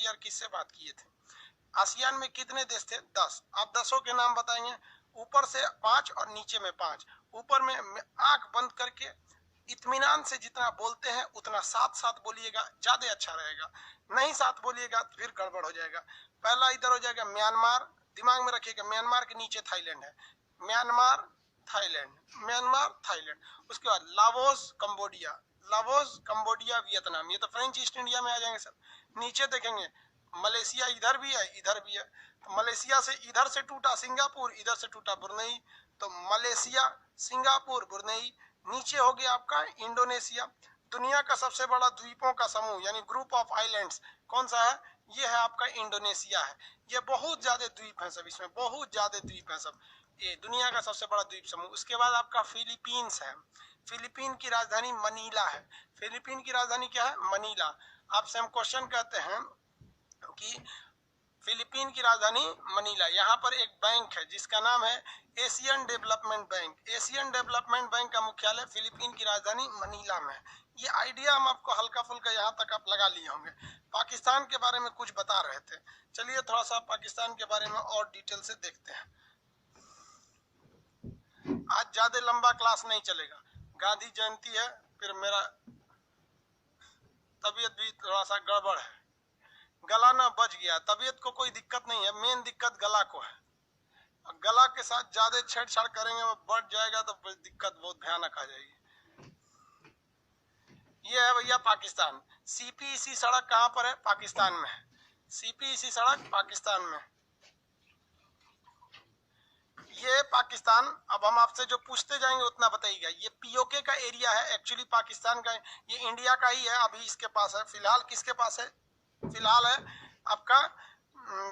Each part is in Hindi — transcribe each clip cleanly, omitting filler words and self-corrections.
ईयर किससे बात किए थे? आसियान में कितने देश थे? 10। आप 10 के नाम बताएंगे, ऊपर से 5 और नीचे में 5। ऊपर में आंख बंद करके इत्मीनान से जितना बोलते हैं उतना साथ साथ बोलिएगा, ज्यादा अच्छा रहेगा। नहीं साथ बोलिएगा तो फिर गड़बड़ हो जाएगा। पहला इधर हो जाएगा म्यांमार, दिमाग में रखिएगा, म्यांमार के नीचे थाईलैंड है। Myanmar Thailand, Myanmar Thailand. उसके बाद Laos Cambodia, Laos Cambodia Vietnam, ये तो फ्रेंच ईस्ट इंडिया में आ जाएंगे सर। नीचे देखेंगे मलेशिया, इधर भी है इधर भी है। तो मलेशिया से इधर से टूटा सिंगापुर, इधर से टूटा ब्रुनेई, तो मलेशिया सिंगापुर ब्रुनेई। नीचे हो गया आपका इंडोनेशिया। दुनिया का सबसे बड़ा द्वीपों का समूह यानी ग्रुप ऑफ आइलैंड्स कौन सा है? ये है आपका इंडोनेशिया है। ये बहुत ज्यादा द्वीप है सब, इसमें बहुत ज्यादा द्वीप है सब। ये दुनिया का सबसे बड़ा द्वीप समूह। उसके बाद आपका फिलीपींस है। फिलीपीन की राजधानी मनीला है। फिलीपीन की राजधानी क्या है? मनीला। आपसे हम क्वेश्चन कहते हैं कि फिलीपीन की राजधानी मनीला। यहाँ पर एक बैंक है जिसका नाम है Asian development bank. Asian development bank का मुख्यालय फिलीपीन की राजधानी मनीला में है। ये आइडिया हम आपको हल्का फुल्का यहाँ तक आप लगा लिए होंगे। पाकिस्तान के बारे में कुछ बता रहे थे, चलिए थोड़ा सा पाकिस्तान के बारे में और डिटेल से देखते हैं। आज ज्यादा लंबा क्लास नहीं चलेगा, गांधी जयंती है, फिर मेरा तबीयत भी थोड़ा सा गड़बड़ है, गला ना बच गया। तबीयत को कोई दिक्कत नहीं है, मेन दिक्कत गला को है। गला के साथ ज्यादा छेड़छाड़ करेंगे वो बढ़ जाएगा तो दिक्कत बहुत भयानक आ जाएगी। ये है भैया पाकिस्तान। सीपीईसी सड़क कहाँ पर है? पाकिस्तान में है। सीपीईसी सड़क पाकिस्तान में। ये पाकिस्तान। अब हम आपसे जो पूछते जाएंगे उतना बताइएगा। ये पीओके का एरिया है, एक्चुअली पाकिस्तान का। ये इंडिया का ही है, अभी इसके पास है फिलहाल। किसके पास है? फिलहाल है आपका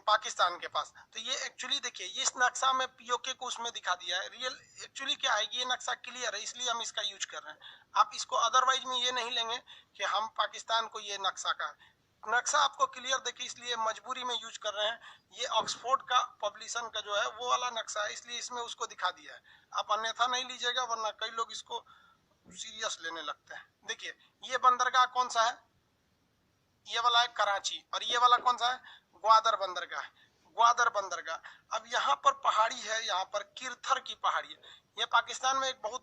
पाकिस्तान के पास। तो ये एक्चुअली देखिए, इस नक्शा में पीओके को उसमें दिखा दिया है। रियल एक्चुअली क्या है, ये नक्शा क्लियर है इसलिए हम इसका यूज कर रहे हैं। आप इसको अदरवाइज में ये नहीं लेंगे कि हम पाकिस्तान को ये नक्शा का नक्शा आपको क्लियर देखिए, इसलिए मजबूरी में यूज कर रहे हैं। ये ऑक्सफोर्ड का पब्लिशन का जो है वो वाला नक्शा है, इसलिए इसमें उसको दिखा दिया है। आप अन्यथा नहीं लीजिएगा, वरना कई लोग इसको सीरियस लेने लगते हैं। देखिए ये बंदरगाह कौन सा है? ये वाला है कराची, और ये वाला कौन सा है? ग्वादर बंदरगाह। ग्वादर बंदरगाह। अब यहाँ पर पहाड़ी है, यहाँ पर किरथर की पहाड़ी है। ये पाकिस्तान में एक बहुत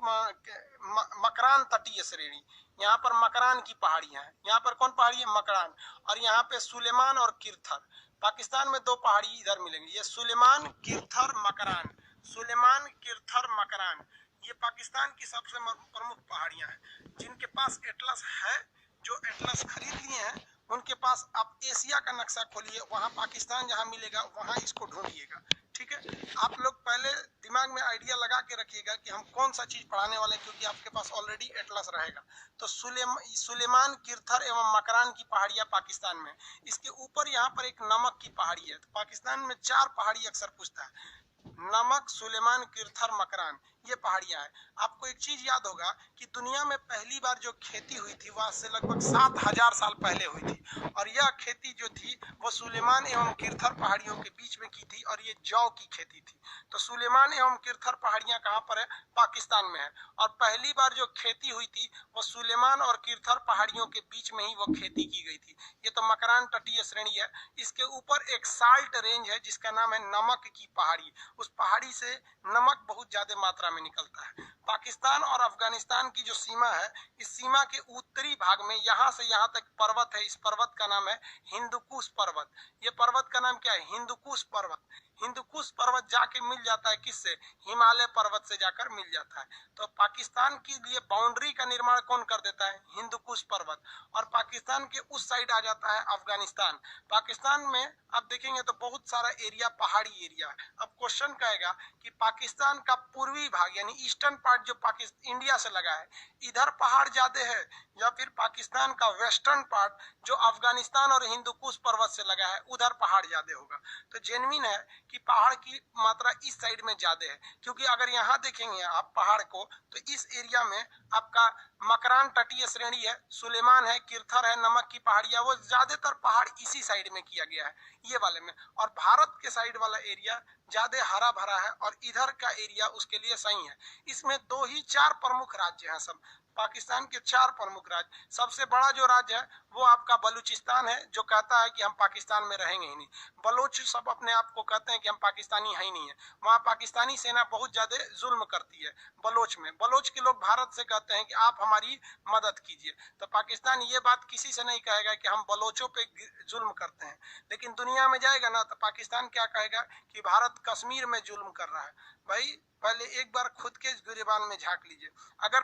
मकरान तटीय श्रेणी, यहाँ पर मकरान की पहाड़ियां हैं। यहाँ पर कौन पहाड़ी है? मकरान। और यहाँ पे सुलेमान और किरथर। पाकिस्तान में दो पहाड़ी इधर मिलेंगी, ये सुलेमान किरथर मकरान। सुलेमान किरथर मकरान, ये पाकिस्तान की सबसे प्रमुख पहाड़ियां हैं। जिनके पास एटलस है, जो एटलस खरीद लिए हैं, उनके पास आप एशिया का नक्शा खोलिए, वहां पाकिस्तान जहां मिलेगा वहां इसको ढूंढिएगा। ठीक है, आप लोग पहले दिमाग में आइडिया लगा के रखिएगा कि हम कौन सा चीज पढ़ाने वाले हैं, क्योंकि आपके पास ऑलरेडी एटलस रहेगा। तो सुलेमान किरथर एवं मकरान की पहाड़ियां पाकिस्तान में। इसके ऊपर यहाँ पर एक नमक की पहाड़ी है। तो पाकिस्तान में 4 पहाड़ी अक्सर पूछता है, नमक, सुलेमान, किरथर, मकरान, ये पहाड़ियां हैं। आपको एक चीज याद होगा कि दुनिया में पहली बार जो खेती हुई थी वह से लगभग 7000 साल पहले हुई थी, और यह खेती जो थी वो सुलेमान एवं किरथर पहाड़ियों के बीच में की थी, और ये जौ की खेती थी। तो सुलेमान एवं किरथर पहाड़ियां कहाँ पर है? पाकिस्तान में है। और पहली बार जो खेती हुई थी वो सुलेमान और किरथर पहाड़ियों के बीच में ही वो खेती की गई थी। ये तो मकरान तटीय श्रेणी है। इसके ऊपर एक साल्ट रेंज है जिसका नाम है नमक की पहाड़ी। उस पहाड़ी से नमक बहुत ज्यादा मात्रा में निकलता है। पाकिस्तान और अफगानिस्तान की जो सीमा है, इस सीमा के उत्तरी भाग में यहाँ से यहाँ तक पर्वत है। इस पर्वत का नाम है हिंदुकुश पर्वत। ये पर्वत का नाम क्या है? हिंदुकुश पर्वत। हिंदुकुश पर्वत जाके मिल जाता है किससे? हिमालय पर्वत से जाकर मिल जाता है। तो पाकिस्तान के लिए बाउंड्री का निर्माण कौन कर देता है? हिंदुकुश पर्वत। और पाकिस्तान के उस साइड आ जाता है अफगानिस्तान। पाकिस्तान में आप देखेंगे तो बहुत सारा एरिया पहाड़ी एरिया है। अब क्वेश्चन कहेगा कि पाकिस्तान का पूर्वी भाग यानी ईस्टर्न पार्ट जो पाकिस्तान इंडिया से लगा है, इधर पहाड़ ज्यादा है, या फिर पाकिस्तान का वेस्टर्न पार्ट जो अफगानिस्तान और हिंदुकुश पर्वत से लगा है उधर पहाड़ ज्यादा होगा? तो जेन्युइन है कि पहाड़ की मात्रा इस साइड में ज्यादा है, क्योंकि अगर यहाँ देखेंगे आप पहाड़ को तो इस एरिया में आपका मकरान तटीय श्रेणी है, सुलेमान है, किरथर है, नमक की पहाड़ियां, वो ज्यादातर पहाड़ इसी साइड में किया गया है, ये वाले में। और भारत के साइड वाला एरिया ज्यादा हरा भरा है और इधर का एरिया उसके लिए सही है। इसमें 2 ही 4 प्रमुख राज्य हैं सब, पाकिस्तान के 4 प्रमुख राज्य, सबसे बड़ा जो राज्य है वो आपका बलूचिस्तान है, जो कहता है कि हम पाकिस्तान में रहेंगे ही नहीं। बलोच सब अपने आप को कहते हैं कि हम पाकिस्तानी है ही नहीं है। वहाँ पाकिस्तानी सेना बहुत ज्यादा जुल्म करती है बलोच में। बलोच के लोग भारत से कहते हैं कि आप हमारी मदद कीजिए, तो पाकिस्तान ये बात किसी से नहीं कहेगा कि हम बलोचों पे जुल्म करते हैं। लेकिन दुनिया में जाएगा ना तो पाकिस्तान क्या कहेगा कि भारत कश्मीर में जुल्म कर रहा है। भाई पहले एक बार खुद के गिरेबान में झांक लीजिए। अगर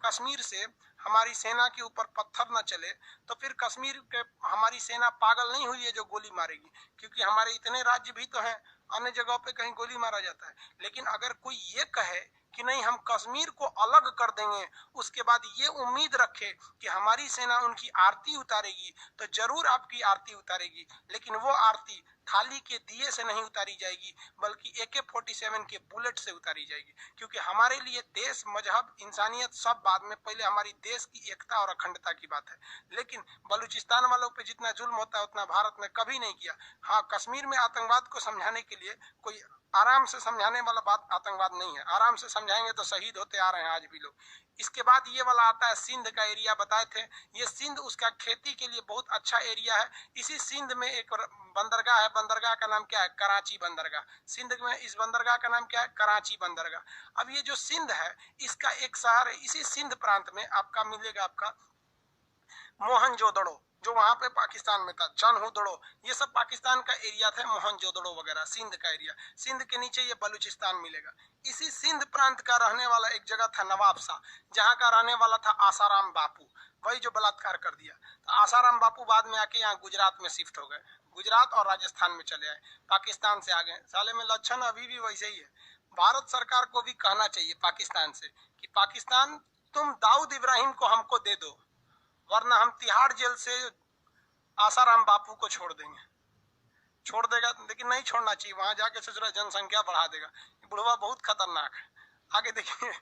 कश्मीर से हमारी सेना के ऊपर पत्थर न चले तो फिर कश्मीर के हमारी सेना पागल नहीं हुई है जो गोली मारेगी, क्योंकि हमारे इतने राज्य भी तो हैं, अन्य जगहों पे कहीं गोली मारा जाता है। लेकिन अगर कोई ये कहे कि नहीं हम कश्मीर को अलग कर देंगे, उसके बाद ये उम्मीद रखे कि हमारी सेना उनकी आरती उतारेगी, तो जरूर आपकी आरती उतारेगी, लेकिन वो आरती थाली के दिए से नहीं उतारी जाएगी, बल्कि AK-47 के बुलेट से उतारी जाएगी। क्योंकि हमारे लिए देश, मजहब, इंसानियत सब बाद में, पहले हमारी देश की एकता और अखंडता की बात है। लेकिन बलूचिस्तान वालों पे जितना जुल्म होता है उतना भारत ने कभी नहीं किया। हाँ, कश्मीर में आतंकवाद को समझाने के लिए कोई आराम से समझाने वाला बात आतंकवाद नहीं है। आराम से समझाएंगे तो शहीद होते आ रहे हैं आज भी लोग। इसके बाद ये वाला आता है सिंध का एरिया, बताए थे ये सिंध उसका खेती के लिए बहुत अच्छा एरिया है। इसी सिंध में एक बंदरगाह है, बंदरगाह का नाम क्या है? कराची बंदरगाह। सिंध में इस बंदरगाह का नाम क्या है? कराची बंदरगाह। अब ये जो सिंध है इसका एक शहर है, इसी सिंध प्रांत में आपका मिलेगा आपका मोहनजोदड़ो, जो वहां पे पाकिस्तान में था, चनहुदड़ो, ये सब पाकिस्तान का एरिया था। मोहनजोदड़ो वगैरह सिंध का एरिया। सिंध के नीचे ये बलूचिस्तान मिलेगा। इसी सिंध प्रांत का रहने वाला एक जगह था नवाब शाह, जहाँ का रहने वाला था आसाराम बापू, वही जो बलात्कार कर दिया। तो आसाराम बापू बाद में आके यहाँ गुजरात में शिफ्ट हो गए, गुजरात और राजस्थान में चले आए, पाकिस्तान से आ गए। साले में लक्षण अभी भी वैसे ही है। भारत सरकार को भी कहना चाहिए पाकिस्तान से कि पाकिस्तान तुम दाऊद इब्राहिम को हमको दे दो, वरना हम तिहाड़ जेल से आसाराम बापू को छोड़ देंगे। छोड़ देगा, लेकिन नहीं छोड़ना चाहिए, वहां जाके सोच जनसंख्या बढ़ा देगा। बुढ़वा बहुत खतरनाक है। आगे देखिए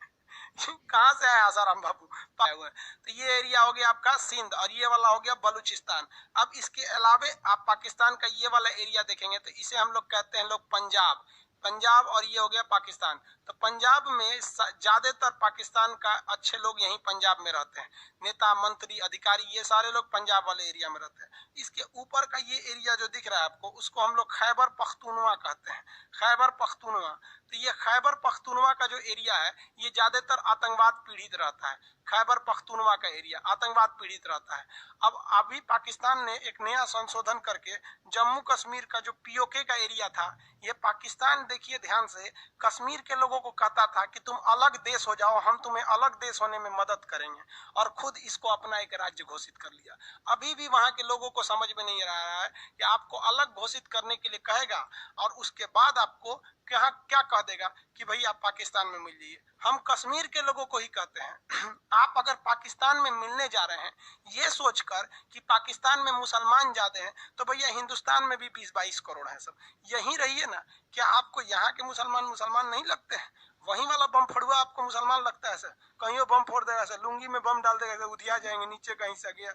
कहाँ से आए आसाराम बापू, पाए हुए। तो ये एरिया हो गया आपका सिंध, और ये वाला हो गया बलूचिस्तान। अब इसके अलावे आप पाकिस्तान का ये वाला एरिया देखेंगे तो इसे हम लोग कहते हैं लोग पंजाब, पंजाब, और ये हो गया पाकिस्तान। तो पंजाब में ज्यादातर पाकिस्तान का अच्छे लोग यहीं पंजाब में रहते हैं, नेता, मंत्री, अधिकारी, ये सारे लोग पंजाब वाले एरिया में रहते हैं। इसके ऊपर का ये एरिया जो दिख रहा है आपको, उसको हम लोग खैबर पख्तूनवा कहते हैं, खैबर पख्तूनवा। तो ये खैबर पख्तूनवा का जो एरिया है ये ज्यादातर आतंकवाद पीड़ित रहता है। खैबर पख्तूनवा का एरिया आतंकवाद पीड़ित रहता है। अब अभी पाकिस्तान ने एक नया संशोधन करके जम्मू कश्मीर का जो POK का एरिया था, ये पाकिस्तान देखिए ध्यान से, कश्मीर के लोगों को कहता था कि तुम अलग देश हो जाओ, हम तुम्हें अलग देश होने में मदद करेंगे, और खुद इसको अपना एक राज्य घोषित कर लिया। अभी भी वहां के लोगों को समझ में नहीं आ रहा है कि आपको अलग घोषित करने के लिए कहेगा और उसके बाद आपको क्या कह देगा कि भाई आप पाकिस्तान में मिल जाइए। हम कश्मीर के लोगों को ही कहते हैं आप अगर पाकिस्तान में मिलने जा रहे हैं ये सोचकर कि पाकिस्तान में मुसलमान ज्यादा हैं, तो भैया हिंदुस्तान में भी 20-22 करोड़ हैं, सब यहीं रहिए ना। क्या आपको यहाँ के मुसलमान नहीं लगते हैं? वहीं वाला बम फड़ुआ आपको मुसलमान लगता है सर? कहीं बम फोड़ देगा सर, लुंगी में बम डाल देगा, उधिया जाएंगे नीचे कहीं से गया।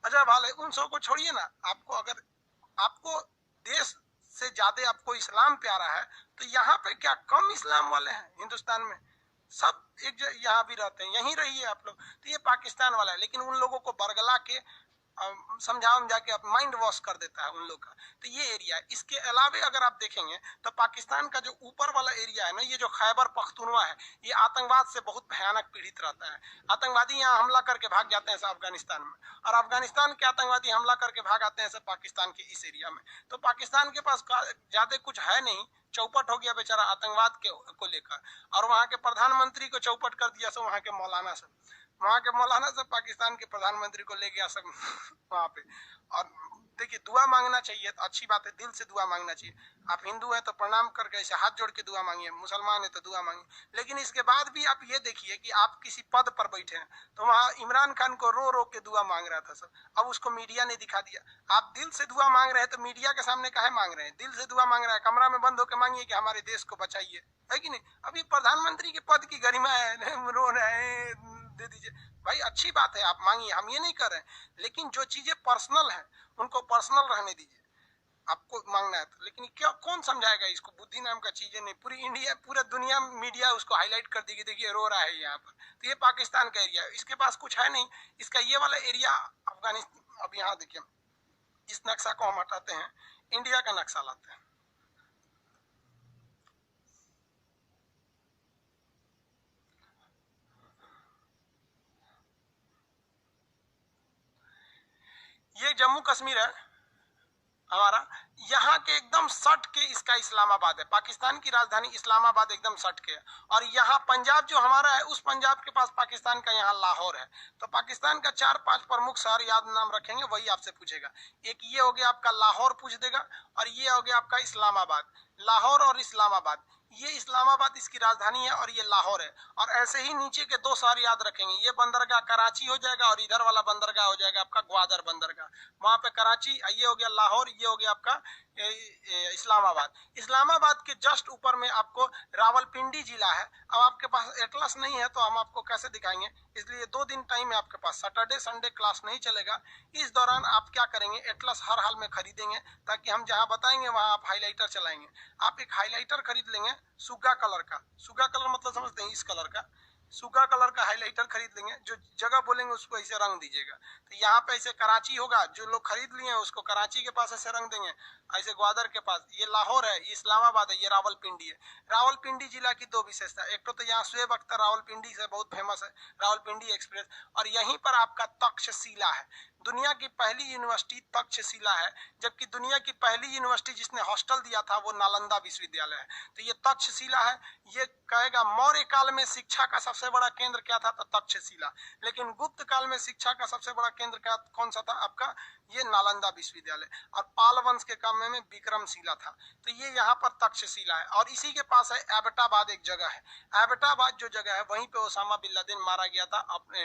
अच्छा भाले उन सब को छोड़िए ना। आपको अगर आपको देश से ज्यादा आपको इस्लाम प्यारा है तो यहाँ पे क्या कम इस्लाम वाले हैं? हिंदुस्तान में सब एक यहाँ भी रहते हैं, यहीं रहिए आप लोग। तो ये पाकिस्तान वाला है, लेकिन उन लोगों को बरगला के समझा के आप माइंड वॉश कर देता है उन लोग का। तो ये एरिया है। इसके अलावे अगर आप देखेंगे तो पाकिस्तान का जो ऊपर वाला एरिया है ना, ये जो खैबर पख्तूनवा है, ये आतंकवाद से बहुत भयानक पीड़ित रहता है। आतंकवादी यहाँ हमला करके भाग जाते हैं सब अफगानिस्तान में, और अफगानिस्तान के आतंकवादी हमला करके भाग आते हैं सब पाकिस्तान के इस एरिया में। तो पाकिस्तान के पास ज्यादा कुछ है नहीं, चौपट हो गया बेचारा आतंकवाद को लेकर, और वहां के प्रधानमंत्री को चौपट कर दिया सब, वहां के मौलाना सब, वहां के मौलाना सब पाकिस्तान के प्रधानमंत्री को ले गया सब वहां पे। और देखिए दुआ मांगना चाहिए तो अच्छी बात है, दिल से दुआ मांगना चाहिए। आप हिंदू हैं तो प्रणाम करके ऐसे हाथ जोड़ के दुआ मांगिए, मुसलमान है तो दुआ मांगिए। लेकिन इसके बाद भी आप ये देखिए कि आप किसी पद पर बैठे हैं, तो वहां इमरान खान को रो रो के दुआ मांग रहा था सब, अब उसको मीडिया ने दिखा दिया। आप दिल से दुआ मांग रहे हैं तो मीडिया के सामने काहे मांग रहे हैं? दिल से दुआ मांग रहा है, कमरा में बंद होकर मांगिए कि हमारे देश को बचाइए, है कि नहीं? अभी प्रधानमंत्री के पद की गरिमा है, रो रहे हैं, दे दीजिए भाई, अच्छी बात है, आप मांगिए, हम ये नहीं कर रहे हैं। लेकिन जो चीजें पर्सनल है उनको पर्सनल रहने दीजिए। आपको मांगना है तो, लेकिन क्या कौन समझाएगा इसको? बुद्धि नाम का चीजें नहीं, पूरी इंडिया पूरा दुनिया मीडिया उसको हाईलाइट कर देगी, देखिए रो रहा है यहाँ पर। तो ये पाकिस्तान का एरिया, इसके पास कुछ है नहीं, इसका ये वाला एरिया अफगानिस्तान। अब यहाँ देखिए, इस नक्शा को हम हटाते हैं, इंडिया का नक्शा लाते हैं। ये जम्मू कश्मीर है हमारा, यहाँ के एकदम सट के इसका इस्लामाबाद है, पाकिस्तान की राजधानी इस्लामाबाद एकदम सट के है। और यहाँ पंजाब जो हमारा है, उस पंजाब के पास पाकिस्तान का यहाँ लाहौर है। तो पाकिस्तान का 4-5 प्रमुख शहर याद नाम रखेंगे, वही आपसे पूछेगा। एक ये हो गया आपका लाहौर पूछ देगा, और ये हो गया आपका इस्लामाबाद। लाहौर और इस्लामाबाद, ये इस्लामाबाद इसकी राजधानी है और ये लाहौर है। और ऐसे ही नीचे के 2 शहर याद रखेंगे, ये बंदरगाह कराची हो जाएगा और इधर वाला बंदरगाह हो जाएगा आपका ग्वादर बंदरगाह, वहां पे कराची। ये हो गया लाहौर, ये हो गया आपका इस्लामाबाद। इस्लामाबाद के जस्ट ऊपर में आपको रावलपिंडी जिला है। अब आपके पास एटलस नहीं है तो हम आपको कैसे दिखाएंगे, इसलिए 2 दिन टाइम है आपके पास, सैटरडे संडे क्लास नहीं चलेगा। इस दौरान आप क्या करेंगे, एटलस हर हाल में खरीदेंगे, ताकि हम जहां बताएंगे वहां आप हाईलाइटर चलाएंगे। आप एक हाईलाइटर खरीद लेंगे सुग्गा कलर का, सुग्गा कलर मतलब समझते हैं, इस कलर का सुग्गा कलर का हाईलाइटर खरीद लेंगे, जो जगह बोलेंगे उसको ऐसे रंग दीजिएगा। तो यहाँ पे ऐसे कराची होगा, जो लोग खरीद लिए हैं उसको कराची के पास ऐसे रंग देंगे, ऐसे ग्वादर के पास। ये लाहौर है, ये इस्लामाबाद है, ये रावलपिंडी है। रावलपिंडी जिला की 2 विशेषता, एक तो यहाँ शुएब अख्तर रावलपिंडी से बहुत फेमस है, रावलपिंडी एक्सप्रेस। और यहीं पर आपका तक्षशिला है, दुनिया की पहली यूनिवर्सिटी तक्षशिला है। जबकि दुनिया की पहली यूनिवर्सिटी जिसने हॉस्टल दिया था वो नालंदा विश्वविद्यालय है। तो ये तक्षशिला है। ये कहेगा मौर्य काल में शिक्षा का सबसे बड़ा केंद्र क्या था, तो तक्षशिला। लेकिन गुप्त काल में शिक्षा का सबसे बड़ा केंद्र क्या कौन सा था आपका, ये नालंदा विश्वविद्यालय। और पाल वंश के काम में विक्रमशिला था। तो ये यहाँ पर तक्षशिला है। और इसी के पास है एबटाबाद, एक जगह है। एबटाबाद जो जगह है, वहीं पे ओसामा बिन लादेन मारा गया था अपने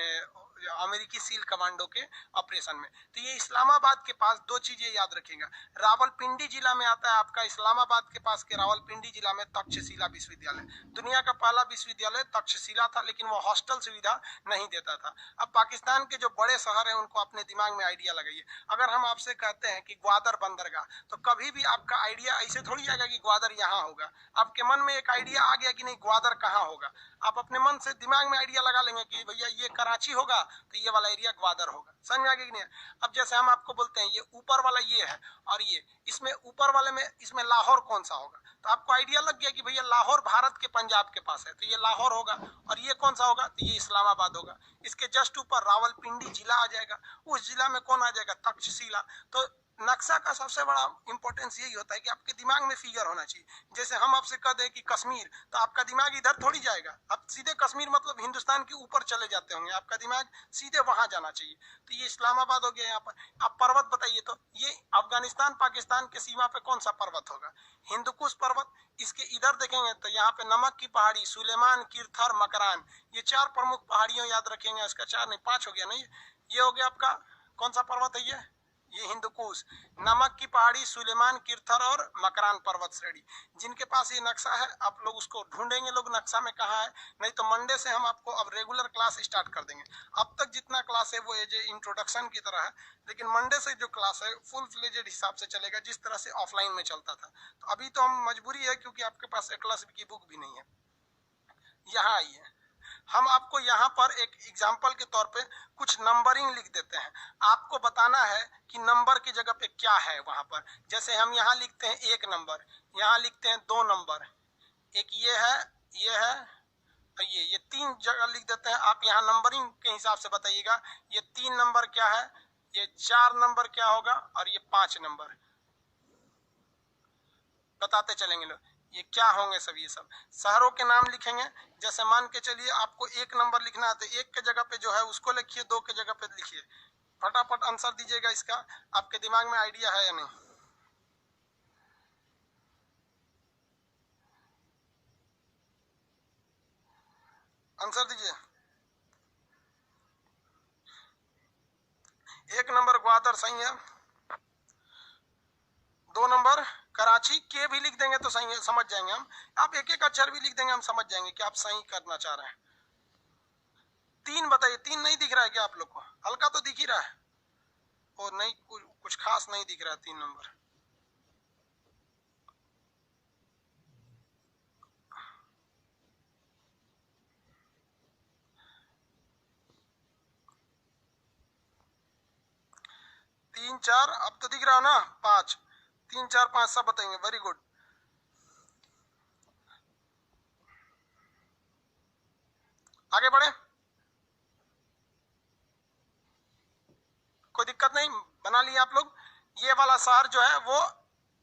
अमेरिकी सील कमांडो के ऑपरेशन में। तो ये इस्लामाबाद के पास 2 चीजें याद रखिएगा, रावलपिंडी जिला में आता है आपका, इस्लामाबाद के पास के रावलपिंडी जिला में तक्षशिला विश्वविद्यालय। दुनिया का पहला विश्वविद्यालय तक्षशिला था, लेकिन वो हॉस्टल सुविधा नहीं देता था। अब पाकिस्तान के जो बड़े शहर है उनको अपने दिमाग में आइडिया लगाइए। अगर हम आपसे कहते हैं कि ग्वादर बंदरगाह, तो कभी भी आपका आइडिया ऐसे थोड़ी आएगा कि ग्वादर यहाँ होगा। आपके मन में एक आइडिया आ गया कि नहीं ग्वादर कहाँ होगा, आप अपने मन से दिमाग में आइडिया लगा लेंगे कि भैया ये कराची होगा तो ये वाला एरिया ग्वादर होगा। समझ में आ गया कि नहीं? अब जैसे हम आपको बोलते हैं ये ऊपर वाला ये है, और ये इसमें ऊपर वाले में इसमें लाहौर कौन सा होगा, तो आपको आइडिया लग गया कि भैया लाहौर भारत के पंजाब के पास है, तो ये लाहौर होगा। और ये कौन सा होगा, तो ये इस्लामाबाद होगा। इसके जस्ट ऊपर रावलपिंडी जिला आ जाएगा, उस जिला में कौन आ जाएगा, तक्षशिला। तो नक्शा का सबसे बड़ा इंपॉर्टेंस यही होता है कि आपके दिमाग में फिगर होना चाहिए। जैसे हम आपसे कह दें कि कश्मीर, तो आपका दिमाग इधर थोड़ी जाएगा, आप सीधे कश्मीर मतलब हिंदुस्तान के ऊपर चले जाते होंगे, आपका दिमाग सीधे वहां जाना चाहिए। तो ये इस्लामाबाद हो गया। यहाँ पर आप पर्वत बताइए, तो ये अफगानिस्तान पाकिस्तान के सीमा पे कौन सा पर्वत होगा, हिंदुकुश पर्वत। इसके इधर देखेंगे तो यहाँ पे नमक की पहाड़ी, सुलेमान, किरथर, मकरान, ये 4 प्रमुख पहाड़ियों याद रखेंगे। इसका 4 नहीं 5 हो गया, नहीं ये हो गया आपका कौन सा पर्वत है, ये हिंदुकुश, नमक की पहाड़ी, सुलेमान, किरथर और मकरान पर्वत श्रेणी। जिनके पास ये नक्शा है आप लोग उसको ढूंढेंगे, लोग नक्शा में कहाँ है। नहीं तो मंडे से हम आपको अब रेगुलर क्लास स्टार्ट कर देंगे। अब तक जितना क्लास है वो एज ए इंट्रोडक्शन की तरह है, लेकिन मंडे से जो क्लास है फुल फ्लेजेड हिसाब से चलेगा, जिस तरह से ऑफलाइन में चलता था। तो अभी तो हम मजबूरी है क्योंकि आपके पास एटलस की बुक भी नहीं है। यहाँ आइए, हम आपको यहाँ पर एक एग्जाम्पल के तौर पे कुछ नंबरिंग लिख देते हैं। आपको बताना है कि नंबर की जगह पे क्या है वहां पर। जैसे हम यहाँ लिखते हैं 1 नंबर, यहाँ लिखते हैं 2 नंबर, एक ये है, ये है, ये 3 जगह लिख देते हैं। आप यहाँ नंबरिंग के हिसाब से बताइएगा, ये 3 नंबर क्या है, ये 4 नंबर क्या होगा, और ये 5 नंबर बताते चलेंगे लोग ये क्या होंगे। सब ये सब शहरों के नाम लिखेंगे। जैसे मान के चलिए आपको 1 नंबर लिखना है तो 1 के जगह पे जो है उसको लिखिए, 2 के जगह पे लिखिए। फटाफट आंसर दीजिएगा। इसका आपके दिमाग में आइडिया है या नहीं, आंसर दीजिए। 1 नंबर ग्वादर सही है, 2 नंबर कराची, के भी लिख देंगे तो सही है, समझ जाएंगे हम। आप एक एक अक्षर भी लिख देंगे, हम समझ जाएंगे कि आप सही करना चाह रहे हैं। 3 बताइए, 3 नहीं दिख रहा है क्या आप लोग को? हल्का तो दिख ही रहा है, और नहीं कुछ खास नहीं दिख रहा है 3 नंबर। 3 4 अब तो दिख रहा हो ना, 5 3 4 5 सब बताएंगे। Very good. आगे बढ़े, कोई दिक्कत नहीं, बना लिए आप लोग। ये वाला शहर जो है वो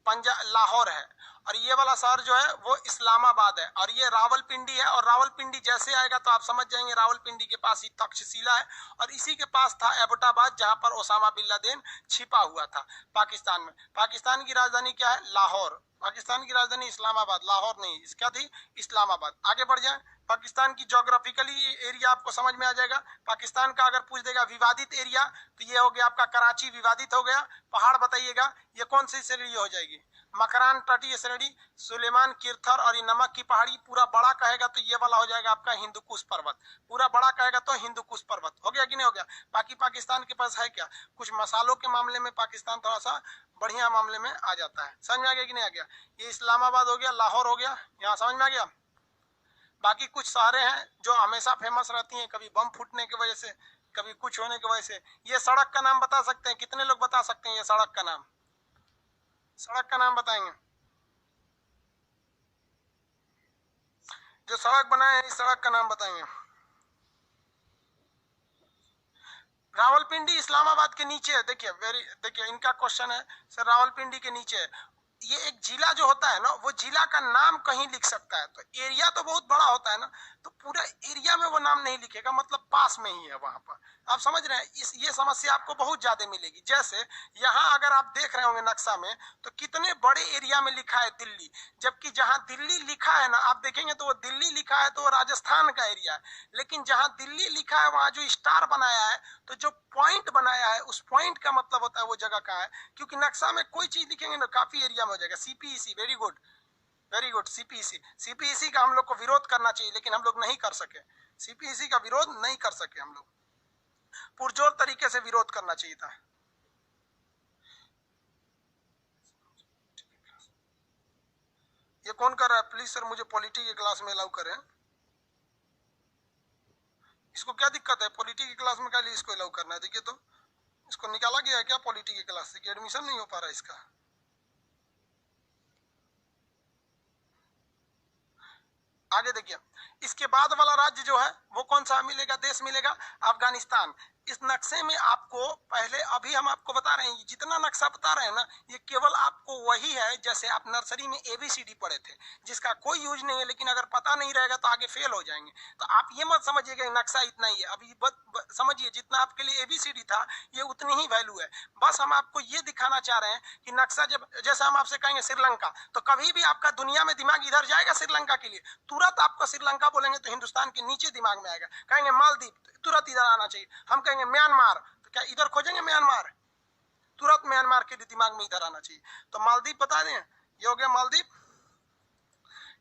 पंजाब लाहौर है, और ये वाला शहर जो है वो इस्लामाबाद है, और ये रावलपिंडी है। और रावलपिंडी जैसे आएगा तो आप समझ जाएंगे रावलपिंडी के पास ही तक्षशिला है, और इसी के पास था एबटाबाद जहां पर ओसामा बिन लादेन छिपा हुआ था पाकिस्तान में। पाकिस्तान की राजधानी क्या है? लाहौर। पाकिस्तान की राजधानी इस्लामाबाद, लाहौर नहीं, इसका थी इस्लामाबाद। आगे बढ़ जाए, पाकिस्तान की ज्योग्राफिकली एरिया आपको समझ में आ जाएगा। पाकिस्तान का अगर पूछ देगा विवादित एरिया, तो ये हो गया आपका कराची विवादित हो गया। पहाड़ बताइएगा, ये कौन सी श्रेणी हो जाएगी? मकरान तटीय श्रेणी, सुलेमान किरथर और ये नमक की पहाड़ी। पूरा बड़ा कहेगा तो ये वाला हो जाएगा आपका हिंदुकुश पर्वत। पूरा बड़ा कहेगा तो हिंदुकुश पर्वत। हो गया कि नहीं हो गया? बाकी पाकिस्तान के पास है क्या? कुछ मसालों के मामले में पाकिस्तान थोड़ा सा बढ़िया मामले में आ जाता है। समझ में आ गया कि नहीं आ गया? ये इस्लामाबाद हो गया, लाहौर हो गया, यहाँ समझ में आ गया। बाकी कुछ शहरें हैं जो हमेशा फेमस रहती हैं, कभी बम फूटने की वजह से, कभी कुछ होने की वजह से। ये सड़क का नाम बता सकते हैं? कितने लोग बता सकते हैं ये सड़क का नाम? सड़क का नाम बताएंगे जो सड़क बनाए हैं, इस सड़क का नाम बताएंगे। रावलपिंडी इस्लामाबाद के नीचे है। देखिए इनका क्वेश्चन है सर, रावलपिंडी के नीचे है। ये एक जिला जो होता है ना, वो जिला का नाम कहीं लिख सकता है, तो एरिया तो बहुत बड़ा होता है ना, तो पूरा एरिया में वो नाम नहीं लिखेगा, मतलब पास में ही है वहां पर। आप समझ रहे हैं? ये समस्या आपको बहुत ज्यादा मिलेगी। जैसे यहाँ अगर आप देख रहे होंगे नक्शा में, तो कितने बड़े एरिया में लिखा है दिल्ली, जबकि जहां दिल्ली लिखा है ना, आप देखेंगे तो वो दिल्ली लिखा है तो वो राजस्थान का एरिया है। लेकिन जहां दिल्ली लिखा है वहां जो स्टार बनाया है, तो जो पॉइंट बनाया है, उस पॉइंट का मतलब होता है वो जगह कहाँ है। क्योंकि नक्शा में कोई चीज लिखेंगे ना, काफी एरिया में हो जाएगा। CPEC, very good very good. CPEC का हम लोग को विरोध करना चाहिए, लेकिन हम लोग नहीं कर सके। सीपीईसी का विरोध नहीं कर सके हम लोग, पुरजोर तरीके से विरोध करना चाहिए था। ये कौन कर रहा है? प्लीज सर मुझे पॉलिटी की क्लास में अलाउ करें। इसको क्या दिक्कत है? पॉलिटी की क्लास में क्या लिए इसको अलाउ करना है? देखिए तो इसको निकाला गया है क्या पॉलिटी की क्लास से, कि एडमिशन नहीं हो पा रहा है इसका? आगे देखिए, इसके बाद वाला राज्य जो है वो कौन सा मिलेगा, देश मिलेगा? अफगानिस्तान। इस नक्शे में आपको पहले, अभी हम आपको बता रहे हैं, जितना नक्शा बता रहे हैं ना, ये केवल आपको वही है जैसे आप नर्सरी में ABCD पढ़े थे, जिसका कोई यूज नहीं है। लेकिन अगर पता नहीं रहेगा तो आगे फेल हो जाएंगे। तो आप ये मत समझिएगा नक्शा इतना ही है। अभी समझिए जितना आपके लिए ABCD था, ये उतनी ही वैल्यू है। बस हम आपको ये दिखाना चाह रहे हैं कि नक्शा, जब जैसे हम आपसे कहेंगे श्रीलंका, तो कभी भी आपका दुनिया में दिमाग इधर जाएगा श्रीलंका के लिए, तुरंत आपको श्रीलंका बोलेंगे तो हिंदुस्तान के नीचे दिमाग में आएगा। कहेंगे मालदीव, तुरंत इधर आना चाहिए। हम कहेंगे म्यांमार, तो क्या इधर खोजेंगे म्यांमार? तुरंत म्यांमार के दिमाग में इधर आना चाहिए। तो मालदीव बता दें, ये हो गया मालदीव,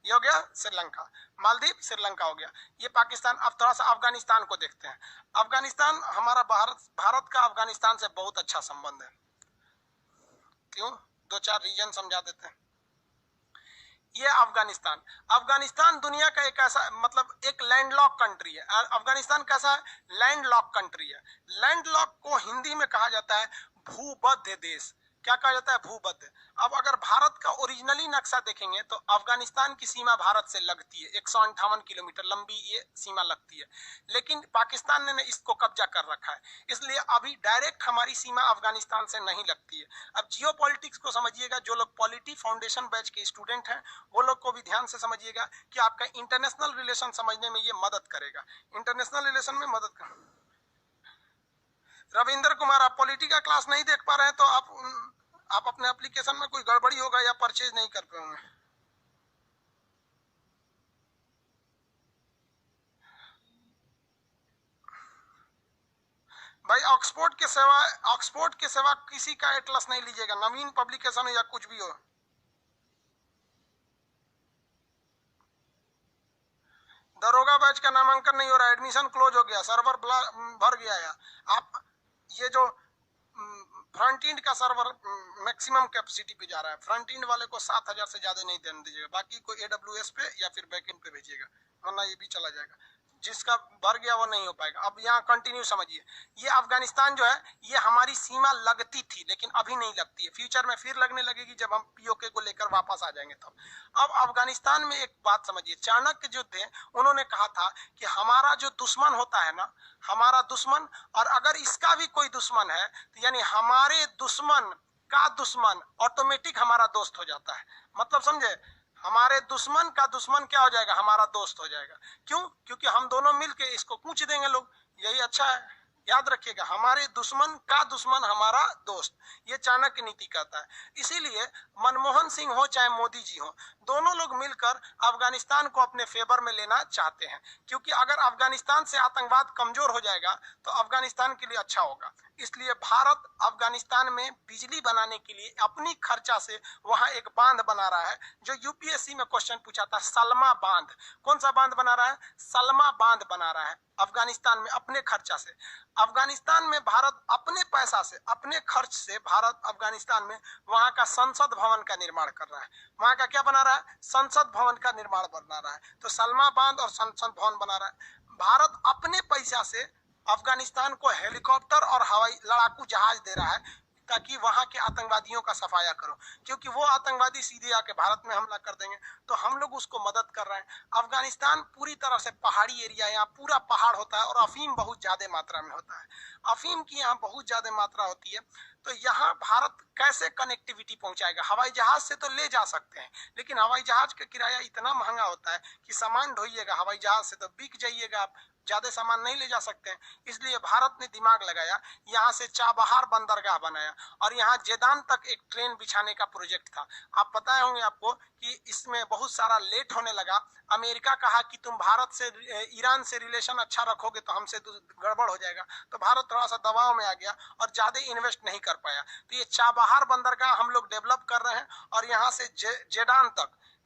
ये हो गया श्रीलंका। मालदीव श्रीलंका हो गया। ये पाकिस्तान। अब थोड़ा सा अफगानिस्तान को देखते हैं। अफगानिस्तान हमारा भारत का अफगानिस्तान से बहुत अच्छा संबंध है। क्यों? 2-4 रीजन समझा देते हैं। ये अफगानिस्तान दुनिया का एक ऐसा, मतलब एक लैंडलॉक कंट्री है। अफगानिस्तान कैसा है? लैंडलॉक कंट्री है। लैंडलॉक को हिंदी में कहा जाता है भूबद्ध देश। क्या कहा जाता है? भूबद्ध। अब अगर भारत का ओरिजिनली नक्शा देखेंगे तो अफगानिस्तान की सीमा भारत से लगती है, 158 किलोमीटर लंबी ये सीमा लगती है। लेकिन पाकिस्तान ने इसको कब्जा कर रखा है, इसलिए अभी डायरेक्ट हमारी सीमा अफगानिस्तान से नहीं लगती है। अब जियो पॉलिटिक्स को समझिएगा, जो लोग पॉलिटी फाउंडेशन बैच के स्टूडेंट हैं वो लोग को भी ध्यान से समझिएगा कि आपका इंटरनेशनल रिलेशन समझने में ये मदद करेगा। इंटरनेशनल रिलेशन में मदद कर। रविंद्र कुमार, आप पॉलिटी का क्लास नहीं देख पा रहे हैं तो आप अपने एप्लीकेशन में कोई गड़बड़ी होगा या परचेज नहीं कर पाएंगे। भाई ऑक्सफोर्ड के सिवा किसी का एटलस नहीं लीजिएगा, नवीन पब्लिकेशन हो या कुछ भी हो। दरोगा बैच का नामांकन नहीं हो रहा, एडमिशन क्लोज हो गया, सर्वर भर गया है। आप ये जो फ्रंट एंड का सर्वर मैक्सिमम कैपेसिटी पे जा रहा है, फ्रंट एंड वाले को 7000 से ज्यादा नहीं देने दीजिएगा, बाकी को AWS पे या फिर बैक एंड पे भेजिएगा, वरना ये भी चला जाएगा। जिसका भर गया वो नहीं हो पाएगा। अब यहाँ कंटिन्यू समझिए, ये अफगानिस्तान जो है ये हमारी सीमा लगती थी लेकिन अभी नहीं लगती है, फ्यूचर में फिर लगने लगेगी जब हम पीओके को लेकर वापस आ जाएंगे तब। अब अफगानिस्तान में एक बात समझिए, चाणक्य जो थे उन्होंने कहा था कि हमारा जो दुश्मन होता है ना, हमारा दुश्मन, और अगर इसका भी कोई दुश्मन है तो यानी हमारे दुश्मन का दुश्मन ऑटोमेटिक हमारा दोस्त हो जाता है। मतलब समझे, हमारे दुश्मन का दुश्मन क्या हो जाएगा, हमारा दोस्त हो जाएगा। क्यों? क्योंकि हम दोनों मिलके इसको कूच देंगे लोग, यही अच्छा है। याद रखिएगा, हमारे दुश्मन का दुश्मन हमारा दोस्त, ये चाणक्य नीति कहता है। इसीलिए मनमोहन सिंह हो चाहे मोदी जी हो, दोनों लोग मिलकर अफगानिस्तान को अपने फेवर में लेना चाहते हैं, क्योंकि अगर अफगानिस्तान से आतंकवाद कमजोर हो जाएगा तो अफगानिस्तान के लिए अच्छा होगा। इसलिए भारत अफगानिस्तान में बिजली बनाने के लिए अपनी खर्चा से वहां एक बांध बना रहा है, जो यूपीएससी में क्वेश्चन पूछा था, सलमा बांध। कौन सा बांध बना रहा है? सलमा बांध बना रहा है अफगानिस्तान में अपने खर्चा से। अफगानिस्तान में भारत अपने पैसा से, अपने खर्च से भारत अफगानिस्तान में वहां का संसद भवन का निर्माण कर रहा है। वहां का क्या बना रहा है? संसद भवन का निर्माण बना रहा है। तो सलमा बांध और संसद भवन बना रहा है। भारत अपने पैसा से अफगानिस्तान को हेलीकॉप्टर और हवाई लड़ाकू जहाज दे रहा है ताकि वहां के आतंकवादियों का सफाया करो, क्योंकि वो आतंकवादी सीधे आके भारत में हमला कर देंगे, तो हम लोग उसको मदद कर रहे हैं। अफगानिस्तान पूरी तरह से पहाड़ी एरिया, यहाँ पूरा पहाड़ होता है और अफीम बहुत ज्यादा मात्रा में होता है। अफीम की यहाँ बहुत ज्यादा मात्रा होती है। तो यहाँ भारत कैसे कनेक्टिविटी पहुंचाएगा? हवाई जहाज से तो ले जा सकते हैं, लेकिन हवाई जहाज का किराया इतना महंगा होता है कि सामान ढोइएगा हवाई जहाज से तो बिक जाइएगा आप, ज्यादा सामान नहीं ले जा सकते हैं। इसलिए भारत ने दिमाग लगाया, यहाँ से चाबहार बंदरगाह बनाया और यहाँ जेदान तक एक ट्रेन बिछाने का प्रोजेक्ट था। आप पता होंगे आपको कि इसमें बहुत सारा लेट होने लगा। अमेरिका कहा कि तुम भारत से, ईरान से रिलेशन अच्छा रखोगे तो हमसे गड़बड़ हो जाएगा, तो भारत थोड़ा सा दबाव में आ गया और ज्यादा इन्वेस्ट नहीं कर पाया। तो ये चाबहार बंदरगाह हम लोग डेवलप कर रहे हैं और यहाँ से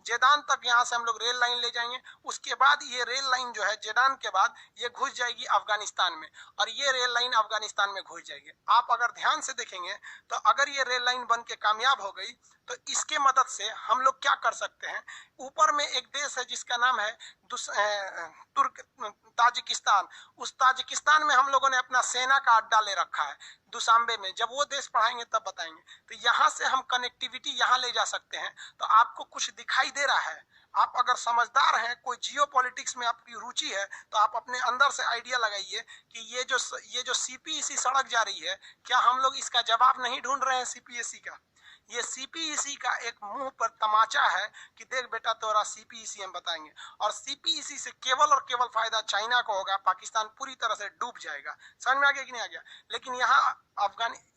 जेदान तक यहाँ से हम लोग रेल लाइन ले जाएंगे। उसके बाद ये रेल लाइन जो है जेदान के बाद ये घुस जाएगी अफगानिस्तान में, और ये रेल लाइन अफगानिस्तान में घुस जाएगी। आप अगर ध्यान से देखेंगे तो अगर ये रेल लाइन बन के कामयाब हो गई तो इसके मदद से हम लोग क्या कर सकते हैं। ऊपर में एक देश है जिसका नाम है ताजिकिस्तान। उस ताजिकिस्तान में हम लोगों ने अपना सेना का अड्डा ले रखा है दुशांबे में। जब वो देश पढ़ाएंगे तब बताएंगे। तो यहाँ से हम कनेक्टिविटी यहाँ ले जा सकते हैं। तो आपको कुछ दिखाई दे रहा है? आप अगर समझदार हैं, कोई जियो पॉलिटिक्स में आपकी रुचि है, तो आप अपने अंदर से आइडिया लगाइए कि ये जो सीपीईसी सड़क जा रही है, क्या हम लोग इसका जवाब नहीं ढूंढ रहे हैं सीपीएससी का? ये सीपीईसी का एक मुंह पर तमाचा है कि देख बेटा तोरा सीपीईसी हम बताएंगे, और सीपीईसी से केवल और केवल फायदा चाइना को होगा। पाकिस्तान पूरी तरह से डूब जाएगा। समझ में आ गया कि नहीं आ गया? लेकिन यहाँ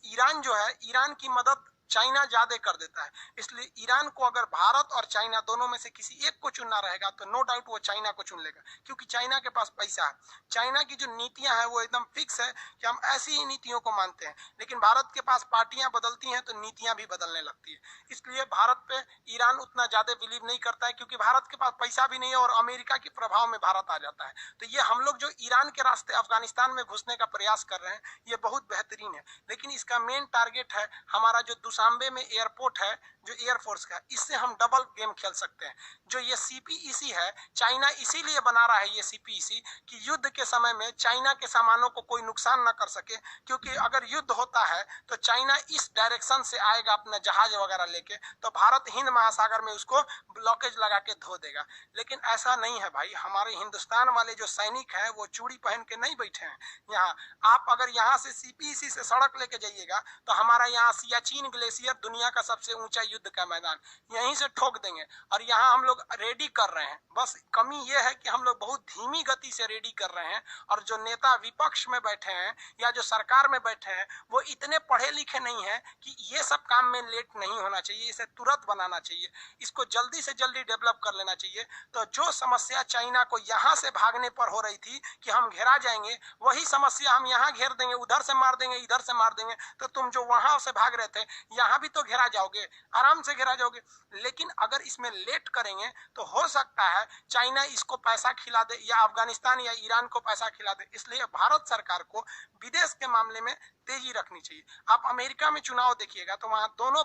ईरान जो है, ईरान की मदद चाइना ज्यादा कर देता है। इसलिए ईरान को अगर भारत और चाइना दोनों में से किसी एक को चुनना रहेगा तो नो डाउट वो चाइना को चुन लेगा, क्योंकि चाइना के पास पैसा है। चाइना की जो नीतियां हैं वो एकदम फिक्स है कि हम ऐसी ही नीतियों को मानते हैं। लेकिन भारत के पास पार्टियां बदलती हैं तो नीतियां भी बदलने लगती है। इसलिए भारत पे ईरान उतना ज्यादा बिलीव नहीं करता है, क्योंकि भारत के पास पैसा भी नहीं है और अमेरिका के प्रभाव में भारत आ जाता है। तो ये हम लोग जो ईरान के रास्ते अफगानिस्तान में घुसने का प्रयास कर रहे हैं ये बहुत बेहतरीन है, लेकिन इसका मेन टारगेट है हमारा जो दुशांबे में एयरपोर्ट है जो एयरफोर्स का, इससे हम डबल गेम खेल सकते हैं। जो ये सीपीईसी है, चाइना इसीलिए बना रहा है ये सीपीईसी कि युद्ध के समय में चाइना के सामानों को कोई नुकसान न कर सके, क्योंकि अगर युद्ध होता है तो चाइना इस डायरेक्शन से आएगा अपना जहाज वगैरह लेके, तो भारत हिंद महासागर में उसको ब्लॉकेज लगा के धो देगा। लेकिन ऐसा नहीं है भाई, हमारे हिंदुस्तान वाले जो सैनिक हैं वो चूड़ी पहन के नहीं बैठे हैं यहाँ। आप अगर यहाँ से सीपीईसी से सड़क लेके जाइएगा तो हमारा यहाँ सियाचिन ग्लेशियर, दुनिया का सबसे ऊंचा युद्ध का मैदान, यहीं से ठोक देंगे। और यहाँ हम लोग रेडी कर रहे हैं। बस कमी ये है कि हम लोग बहुत धीमी गति से रेडी कर रहे हैं, और जो नेता विपक्ष में बैठे हैं या जो सरकार में बैठे हैं वो इतने पढ़े लिखे नहीं है कि ये सब काम में लेट नहीं होना चाहिए, इसे तुरंत बनाना चाहिए, इसको जल्दी से जल्दी डेवलप कर लेना चाहिए। तो जो समस्या चाइना को यहाँ से भागने पर हो रही थी कि हम घेरा जाएंगे, वही समस्या हम यहाँ घेर देंगे, उधर से मार देंगे, इधर से मार देंगे, तो तुम जो वहां से भाग रहे थे यहाँ भी तो घेरा जाओगे, आराम से घेरा जाओगे। लेकिन अगर इसमें लेट करेंगे तो हो सकता है चाइना इसको पैसा खिला दे या अफगानिस्तान या ईरान को पैसा खिला दे। इसलिए भारत सरकार को विदेश के मामले में तेजी रखनी चाहिए। आप अमेरिका में चुनाव देखिएगा तो वहां दोनों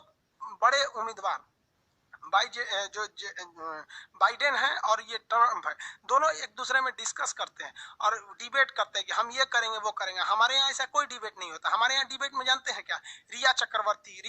बड़े उम्मीदवार बाइडेन है और ये ट्रम्प है, दोनों एक दूसरे में डिस्कस करते हैं और डिबेट करते हैं कि हम ये करेंगे वो करेंगे। हमारे यहाँ ऐसा कोई डिबेट नहीं होता। हमारे यहाँ डिबेट में जानते हैं क्या, रिया चक्रवर्ती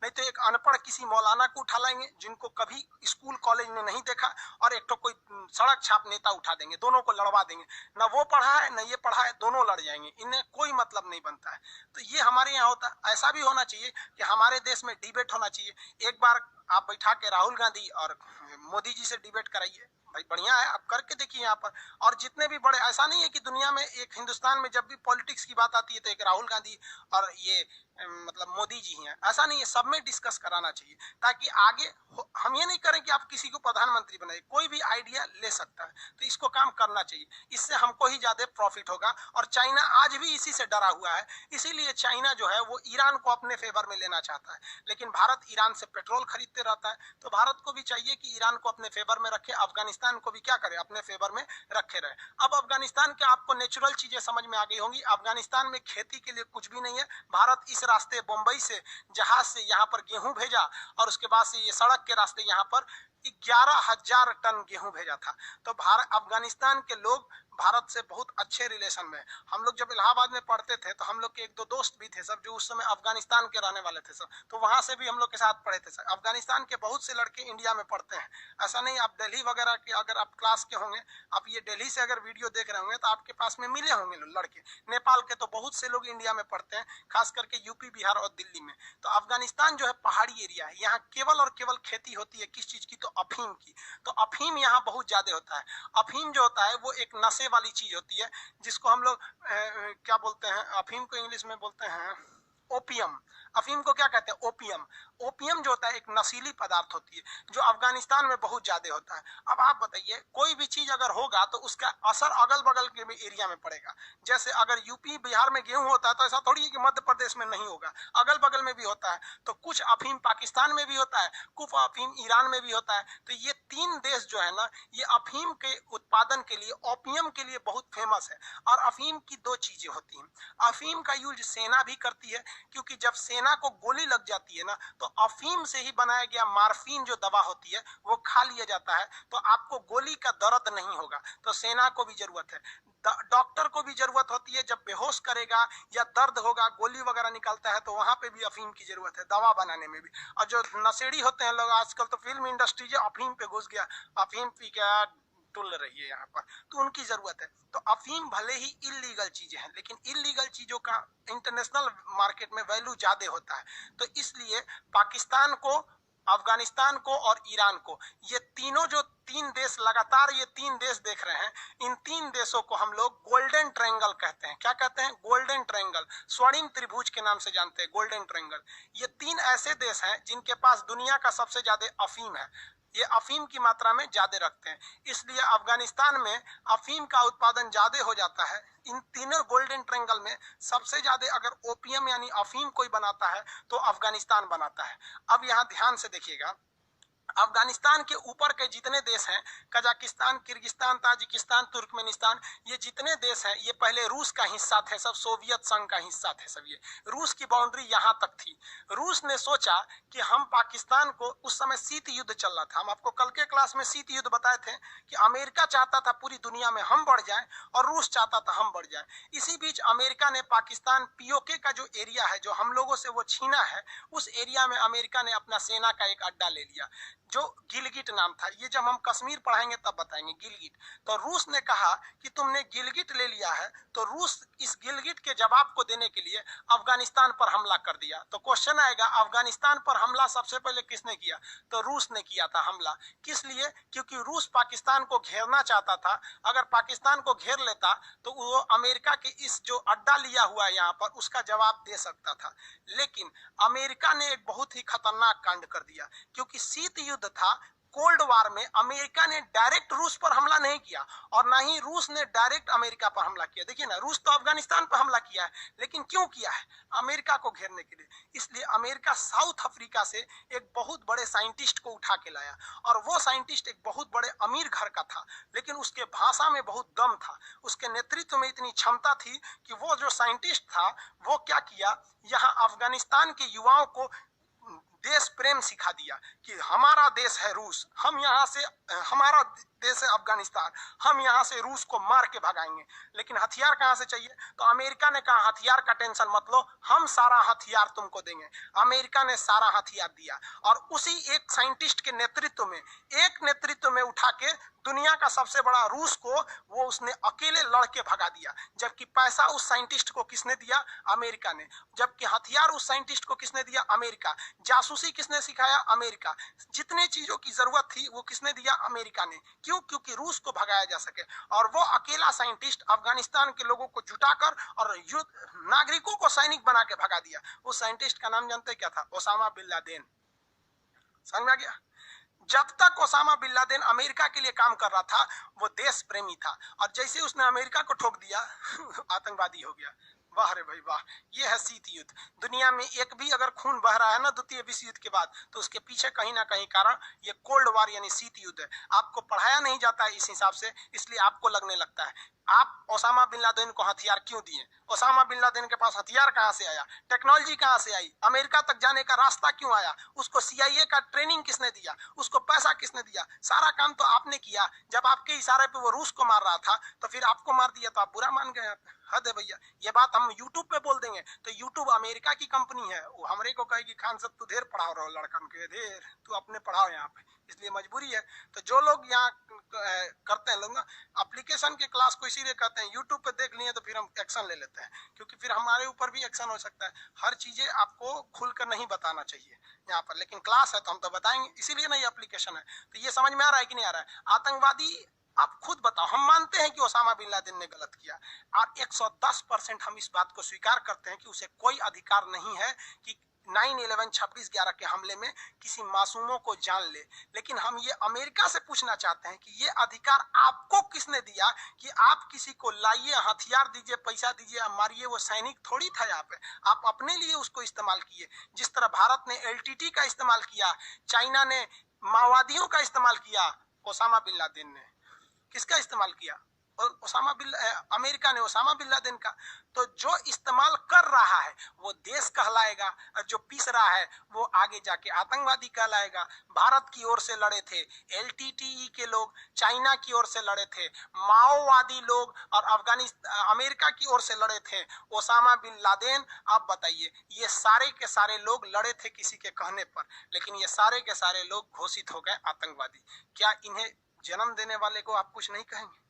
नहीं तो एक अनपढ़ किसी मौलाना को उठा लाएंगे जिनको कभी स्कूल कॉलेज में नहीं देखा, और एक तो कोई सड़क छाप नेता उठा देंगे, दोनों को लड़वा देंगे। न वो पढ़ा है न ये पढ़ा है, दोनों लड़ जाएंगे, इन्हें कोई मतलब नहीं बनता है। तो ये हमारे यहाँ होता है। ऐसा भी होना चाहिए कि हमारे देश में डिबेट होना चाहिए। एक बार आप बैठा के राहुल गांधी और मोदी जी से डिबेट कराइए, भाई बढ़िया है, आप करके देखिए यहाँ पर। और जितने भी बड़े, ऐसा नहीं है कि दुनिया में एक हिंदुस्तान में जब भी पॉलिटिक्स की बात आती है तो एक राहुल गांधी और ये मतलब मोदी जी ही हैं, ऐसा नहीं है, सब में डिस्कस कराना चाहिए ताकि आगे हम ये नहीं करें कि आप किसी को प्रधानमंत्री बनाइए, कोई भी आइडिया ले सकता है, तो इसको काम करना चाहिए, इससे हमको ही ज्यादा प्रॉफिट होगा। और चाइना आज भी इसी से डरा हुआ है, इसीलिए चाइना जो है वो ईरान को अपने फेवर में लेना चाहता है, लेकिन भारत ईरान से पेट्रोल खरीदते रहता है, तो भारत को भी चाहिए कि ईरान को अपने फेवर में रखे, अफगानिस्तान को भी क्या करे, अपने फेवर में रखे रहे। अब अफगानिस्तान के आपको नेचुरल चीजें समझ में आ गई होंगी। अफगानिस्तान में खेती के लिए कुछ भी नहीं है। भारत इस रास्ते बंबई से जहाज से यहाँ पर गेहूं भेजा और उसके बाद से ये सड़क के रास्ते यहाँ पर 11,000 टन गेहूं भेजा था। तो भारत अफगानिस्तान के लोग भारत से बहुत अच्छे रिलेशन में। हम लोग जब इलाहाबाद में पढ़ते थे तो हम लोग के एक दो दोस्त भी थे सब, जो उस समय अफगानिस्तान के रहने वाले थे सब, तो वहां से भी हम लोग के साथ पढ़े थे सब। अफगानिस्तान के बहुत से लड़के इंडिया में पढ़ते हैं, ऐसा नहीं। आप दिल्ली वगैरह के अगर आप क्लास के होंगे, आप ये दिल्ली से अगर वीडियो देख रहे होंगे तो आपके पास में मिले होंगे लड़के। नेपाल के तो बहुत से लोग इंडिया में पढ़ते हैं, खास करके यूपी, बिहार और दिल्ली में। तो अफगानिस्तान जो है पहाड़ी एरिया है, यहाँ केवल और केवल खेती होती है, किस चीज की, तो अफीम की। तो अफीम यहाँ बहुत ज्यादा होता है। अफीम जो होता है वो एक नशे वाली चीज होती है, जिसको हम लोग क्या बोलते हैं, अफीम को इंग्लिश में बोलते हैं ओपियम। अफीम को क्या कहते हैं, ओपियम। ओपियम जो होता है एक नशीली पदार्थ होती है, जो अफगानिस्तान में बहुत ज्यादा होता है। अब आप बताइए, कोई भी चीज अगर होगा तो उसका असर अगल बगल के भी एरिया में पड़ेगा। जैसे अगर यूपी बिहार में गेहूं होता है तो ऐसा थोड़ी है कि मध्य प्रदेश में नहीं होगा, अगल बगल में भी होता है। तो कुछ अफीम पाकिस्तान में भी होता है, कुछ अफीम ईरान में भी होता है। तो ये तीन देश जो है ना, ये अफीम के उत्पादन के लिए, ओपियम के लिए बहुत फेमस है। और अफीम की दो चीजें होती हैं। अफीम का यूज सेना भी करती है, क्योंकि जब सेना को गोली लग जाती है ना, तो अफीम से ही बनाया गया मार्फिन जो दवा होती है वो खा लिया जाता है, तो आपको गोली का दर्द नहीं होगा। तो सेना को भी जरूरत है, डॉक्टर को भी जरूरत होती है, जब बेहोश करेगा या दर्द होगा, गोली वगैरह निकालता है, तो वहां पे भी अफीम की जरूरत है, दवा बनाने में भी। और जो नशेड़ी होते हैं लोग, आजकल तो फिल्म इंडस्ट्री जो अफीम पे घुस गया, अफीम पी के टुल रही है यहाँ पर, तो उनकी जरूरत है। तो अफीम भले ही इलीगल चीजें हैं, लेकिन इलीगल चीजों का इंटरनेशनल मार्केट में वैल्यू ज्यादा होता है। तो इसलिए पाकिस्तान को, अफगानिस्तान को और ईरान को, ये तीनों जो तीन देश लगातार ये तीन देश देख रहे हैं, इन तीन देशों को हम लोग गोल्डन ट्रायंगल कहते हैं। क्या कहते हैं, गोल्डन ट्रायंगल, स्वर्णिम त्रिभुज के नाम से जानते हैं, गोल्डन ट्रायंगल। ये तीन ऐसे देश हैं जिनके पास दुनिया का सबसे ज्यादा अफीम है, ये अफीम की मात्रा में ज्यादा रखते हैं, इसलिए अफगानिस्तान में अफीम का उत्पादन ज्यादा हो जाता है। इन तीनों गोल्डन ट्रायंगल में सबसे ज्यादा अगर ओपियम यानी अफीम कोई बनाता है तो अफगानिस्तान बनाता है। अब यहाँ ध्यान से देखिएगा, अफगानिस्तान के ऊपर के जितने देश हैं, कजाकिस्तान, किर्गिस्तान, ताजिकिस्तान, तुर्कमेनिस्तान, ये जितने देश हैं, ये पहले रूस का हिस्सा थे, सब सोवियत संघ का हिस्सा थे सब। ये रूस की बाउंड्री यहाँ तक थी। रूस ने सोचा कि हम पाकिस्तान को, उस समय शीत युद्ध चल रहा था, हम आपको कल के क्लास में शीत युद्ध बताए थे कि अमेरिका चाहता था पूरी दुनिया में हम बढ़ जाए और रूस चाहता था हम बढ़ जाए। इसी बीच अमेरिका ने पाकिस्तान, पीओके का जो एरिया है जो हम लोगों से वो छीना है, उस एरिया में अमेरिका ने अपना सेना का एक अड्डा ले लिया जो गिलगिट नाम था। ये जब हम कश्मीर पढ़ाएंगे तब बताएंगे गिलगिट। तो रूस ने कहा कि तुमने गिलगिट ले लिया है, तो रूस इस गिलगिट के जवाब को देने के लिए अफगानिस्तान पर हमला कर दिया। तो क्वेश्चन आएगा, अफगानिस्तान पर हमला सबसे पहले किसने किया, तो रूस ने किया था हमला। किस लिए, क्योंकि रूस पाकिस्तान को घेरना चाहता था। अगर पाकिस्तान को घेर लेता तो वो अमेरिका के इस जो अड्डा लिया हुआ है यहाँ पर, उसका जवाब दे सकता था। लेकिन अमेरिका ने एक बहुत ही खतरनाक कांड कर दिया, क्योंकि शीत युद्ध था, कोल्ड वार में अमेरिका ने डायरेक्ट रूस पर हमला नहीं किया और ना ही रूस ने डायरेक्ट अमेरिका पर हमला किया। देखिए ना, रूस तो अफगानिस्तान पर हमला किया है, लेकिन क्यों किया है, अमेरिका को घेरने के लिए। इसलिए अमेरिका साउथ अफ्रीका से एक बहुत बड़े साइंटिस्ट को उठा के लाया, और वो साइंटिस्ट एक बहुत बड़े अमीर घर का था, लेकिन उसके भाषा में बहुत दम था, उसके नेतृत्व में इतनी क्षमता थी कि वो जो साइंटिस्ट था वो क्या किया, यहाँ अफगानिस्तान के युवाओं को देश प्रेम सिखा दिया कि हमारा देश है रूस, हम यहाँ से, हमारा देश है अफगानिस्तान, हम यहाँ से रूस को मार के भगाएंगे। लेकिन हथियार कहाँ से चाहिए? तो अमेरिका ने कहा हथियार का टेंशन मत लो, हम सारा हथियार तुमको देंगे। अमेरिका ने सारा हथियार दिया और उसी एक साइंटिस्ट के नेतृत्व में, एक नेतृत्व में उठा के दुनिया का सबसे बड़ा रूस को वो उसने अकेले लड़के भगा दिया। जबकि पैसा उस साइंटिस्ट को किसने दिया? अमेरिका ने। जबकि हथियार उस साइंटिस्ट को किसने दिया? अमेरिका। जासूसी किसने सिखाया? अमेरिका। जितने चीजों की जरूरत थी वो किसने दिया? अमेरिका ने। क्यों? क्योंकि रूस को भगाया जा सके। और वो अकेला साइंटिस्ट अफगानिस्तान के लोगों को जुटाकर और युद्ध नागरिकों को सैनिक बना के भगा दिया। उस साइंटिस्ट का नाम जानते क्या था? Osama bin Laden. समझ में आ गया? जब तक ओसामा बिन लादेन अमेरिका के लिए काम कर रहा था वो देश प्रेमी था, और जैसे उसने अमेरिका को ठोक दिया आतंकवादी हो गया। वाह रे भाई वाह, ये है शीत युद्ध। दुनिया में एक भी अगर खून बह रहा है ना द्वितीय विश्व युद्ध के बाद, तो उसके पीछे कहीं ना कहीं कारण ये कोल्ड वार यानी शीत युद्ध है। आपको पढ़ाया नहीं जाता है इस हिसाब से, इसलिए आपको लगने लगता है। आप ओसामा बिन लादेन को हथियार क्यों दिए? ओसामा बिन लादेन के पास हथियार कहां से आया? टेक्नोलॉजी कहां से आई? अमेरिका तक जाने का रास्ता क्यों आया? उसको सीआईए का ट्रेनिंग किसने दिया? उसको पैसा किसने दिया? सारा काम तो आपने किया। जब आपके इशारे पे वो रूस को मार रहा था तो फिर आपको मार दिया तो आप बुरा मान गए। हद है भैया। ये बात हम यूट्यूब पे बोल देंगे तो यूट्यूब अमेरिका की कंपनी है, वो हमरे को कहेगी खान साहब तू ढेर पढ़ाओ रहो लड़कन के, ढेर तू अपने पढ़ाओ यहाँ पे, इसलिए मजबूरी है। तो जो लोग यहाँ करते हैं लोग ना एप्लीकेशन के क्लास को इसीलिए कहते हैं, यूट्यूब पे देख लिए तो फिर हम एक्शन ले लेते हैं, क्योंकि फिर हमारे ऊपर भी एक्शन हो सकता है। हर चीजें आपको खुलकर नहीं बताना चाहिए यहाँ पर, लेकिन क्लास है तो हम तो बताएंगे, इसीलिए ना ये एप्लीकेशन है। तो ये समझ में आ रहा है कि नहीं आ रहा है? आतंकवादी आप खुद बताओ। हम मानते हैं कि ओसामा बिन लादेन ने गलत किया और 110% हम इस बात को स्वीकार करते हैं कि उसे कोई अधिकार नहीं है कि 9/11 26/11 के हमले में किसी मासूमों को जान ले। लेकिन हम ये अमेरिका से पूछना चाहते हैं कि ये अधिकार आपको किसने दिया कि आप किसी को लाइए, हथियार दीजिए, पैसा दीजिए, मारिए? वो सैनिक थोड़ी था यहाँ पे, आप अपने लिए उसको इस्तेमाल किए। जिस तरह भारत ने एलटीटी का इस्तेमाल किया, चाइना ने माओवादियों का इस्तेमाल किया, ओसामा बिन लादेन ने किसका इस्तेमाल किया? और अमेरिका ने ओसामा बिन लादेन का। तो जो इस्तेमाल कर रहा है वो देश कहलाएगा और जो पीस रहा है वो आगे जाके आतंकवादी कहलाएगा। भारत की ओर से लड़े थे एलटीटीई के लोग, चाइना की ओर से लड़े थे माओवादी लोग, और अफगानिस्तान अमेरिका की ओर से लड़े थे ओसामा बिन लादेन। अब बताइए, ये सारे के सारे लोग लड़े थे किसी के कहने पर, लेकिन ये सारे के सारे लोग घोषित हो गए आतंकवादी। क्या इन्हें जन्म देने वाले को आप कुछ नहीं कहेंगे?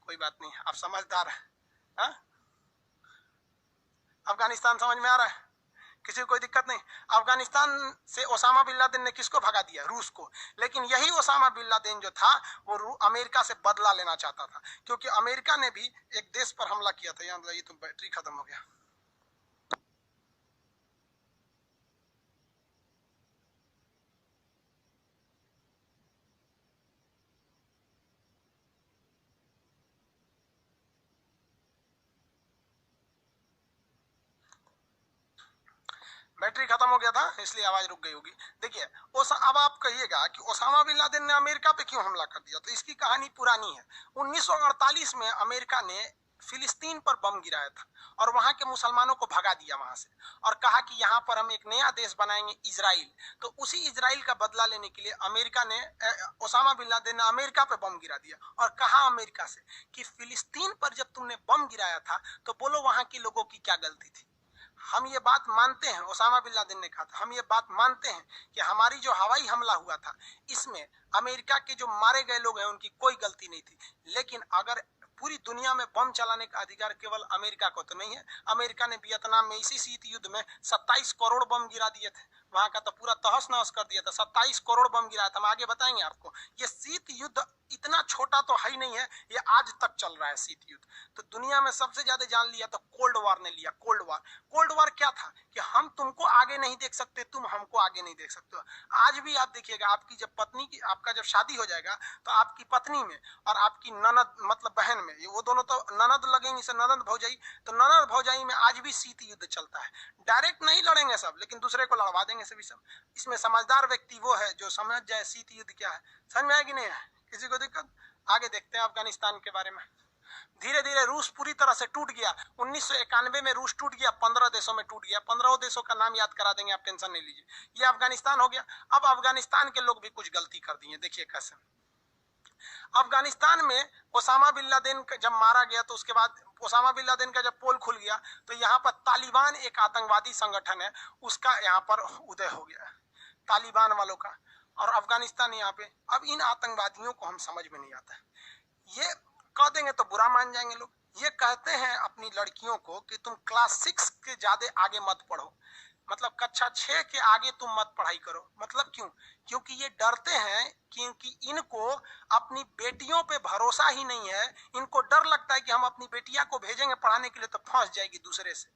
कोई बात नहीं, आप समझदार हैं। हाँ? अफगानिस्तान समझ में आ रहा है? किसी को कोई दिक्कत नहीं। अफगानिस्तान से ओसामा बिन लादेन ने किसको भगा दिया? रूस को। लेकिन यही ओसामा बिन लादेन जो था वो अमेरिका से बदला लेना चाहता था, क्योंकि अमेरिका ने भी एक देश पर हमला किया था। यहाँ ये तो बैटरी खत्म हो गया। बैटरी खत्म हो गया था इसलिए आवाज रुक गई होगी। देखिए अब आप कहिएगा कि ओसामा बिन लादेन ने अमेरिका पे क्यों हमला कर दिया, तो इसकी कहानी पुरानी है। 1948 में अमेरिका ने फिलिस्तीन पर बम गिराया था और वहां के मुसलमानों को भगा दिया वहां से, और कहा कि यहाँ पर हम एक नया देश बनाएंगे, इजराइल। तो उसी इजराइल का बदला लेने के लिए अमेरिका ने ओसामा बिन लादेन ने अमेरिका पे बम गिरा दिया, और कहा अमेरिका से कि फिलिस्तीन पर जब तुमने बम गिराया था तो बोलो वहां के लोगों की क्या गलती थी। हम ये बात मानते हैं, ओसामा बिन लादेन ने कहा था, हम ये बात मानते हैं कि हमारी जो हवाई हमला हुआ था इसमें अमेरिका के जो मारे गए लोग हैं उनकी कोई गलती नहीं थी। लेकिन अगर पूरी दुनिया में बम चलाने का अधिकार केवल अमेरिका को तो नहीं है। अमेरिका ने वियतनाम में इसी शीत युद्ध में 27 करोड़ बम गिरा दिए थे, वहां का तो पूरा तहस नहस कर दिया था। 27 करोड़ बम गिराया था, हम आगे बताएंगे आपको। ये शीत युद्ध इतना छोटा तो है ही नहीं है, ये आज तक चल रहा है शीत युद्ध। तो दुनिया में सबसे ज्यादा जान लिया तो कोल्ड वार ने लिया। कोल्ड वार, कोल्ड वार क्या था कि हम तुमको आगे नहीं देख सकते, तुम हमको आगे नहीं देख सकते। आज भी आप देखिएगा, आपकी जब पत्नी की, आपका जब शादी हो जाएगा तो आपकी पत्नी में और आपकी ननद मतलब बहन में, ये वो दोनों तो ननद लगेंगी से ननद भौजाई, तो ननद भौजाई में आज भी शीत युद्ध चलता है। डायरेक्ट नहीं लड़ेंगे सब, लेकिन दूसरे को लड़वा देंगे सभी सब। इसमें समझदार व्यक्ति वो है जो समझ जाए शीत युद्ध क्या है। समझ में आएगी नहीं है? किसी को दिक्कत? आगे देखते हैं अफगानिस्तान के बारे में। धीरे धीरे रूस पूरी तरह से टूट गया। 1991 में रूस टूट गया, 15 देशों में टूट गया। 15 देशों का नाम याद करा देंगे, आप टेंशन नहीं लीजिए। ये अफगानिस्तान हो गया। अब अफगानिस्तान के लोग भी कुछ गलती कर दिए, देखिए कैसे। अफगानिस्तान में ओसामा बिन लादेन जब मारा गया तो उसके बाद ओसामा बिन लादेन का जब पोल खुल गया तो यहाँ पर तालिबान एक आतंकवादी संगठन है, उसका यहाँ पर उदय हो गया, तालिबान वालों का। और अफगानिस्तान यहाँ पे, अब इन आतंकवादियों को हम समझ में नहीं आता। ये कह देंगे तो बुरा मान जाएंगे लोग। ये कहते हैं अपनी लड़कियों को कि तुम क्लास 6 के ज्यादा आगे मत पढ़ो, मतलब कक्षा 6 के आगे तुम मत पढ़ाई करो। मतलब क्यों? क्योंकि ये डरते हैं, क्योंकि इनको अपनी बेटियों पे भरोसा ही नहीं है। इनको डर लगता है कि हम अपनी बेटिया को भेजेंगे पढ़ाने के लिए तो फंस जाएगी दूसरे से।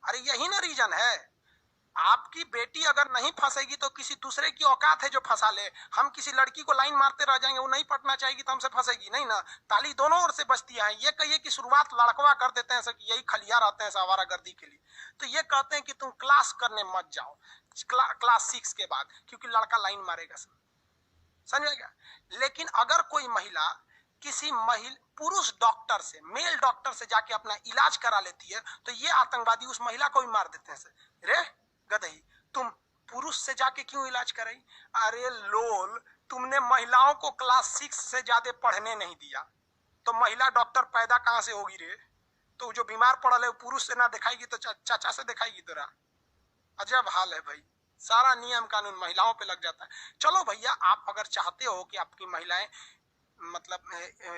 अरे यही ना रीजन है। आपकी बेटी अगर नहीं फंसेगी तो किसी दूसरे की औकात है जो फंसा ले। हम किसी लड़की को लाइन मारते रह जाएंगे, वो नहीं पढ़ना चाहेगी तो हमसे फंसेगी नहीं ना। ताली दोनों ओर से बजती है। ये कहिए कि शुरुआत लड़कवा कर देते हैं, यही खलिया रहते हैं आवारागर्दी के लिए। तो ये कहते हैं कि तुम क्लास करने मत जाओ क्लास 6 के बाद, क्योंकि लड़का लाइन मारेगा। समझेगा? लेकिन अगर कोई महिला किसी पुरुष डॉक्टर से, मेल डॉक्टर से जाके अपना इलाज करा लेती है तो ये आतंकवादी उस महिला को भी मार देते हैं। रे गधई, तुम पुरुष से जाके क्यों इलाज कराई? अरे लोल, तुमने महिलाओं को क्लास 6 से ज्यादा पढ़ने नहीं दिया तो महिला डॉक्टर पैदा कहां से होगी रे? तो जो बीमार पड़ल है पुरुष से ना दिखाएगी तो चाचा से दिखाएगी तोरा। अजब हाल है भाई, सारा नियम कानून महिलाओं पे लग जाता है। चलो भैया, आप अगर चाहते हो कि आपकी महिलाएं, मतलब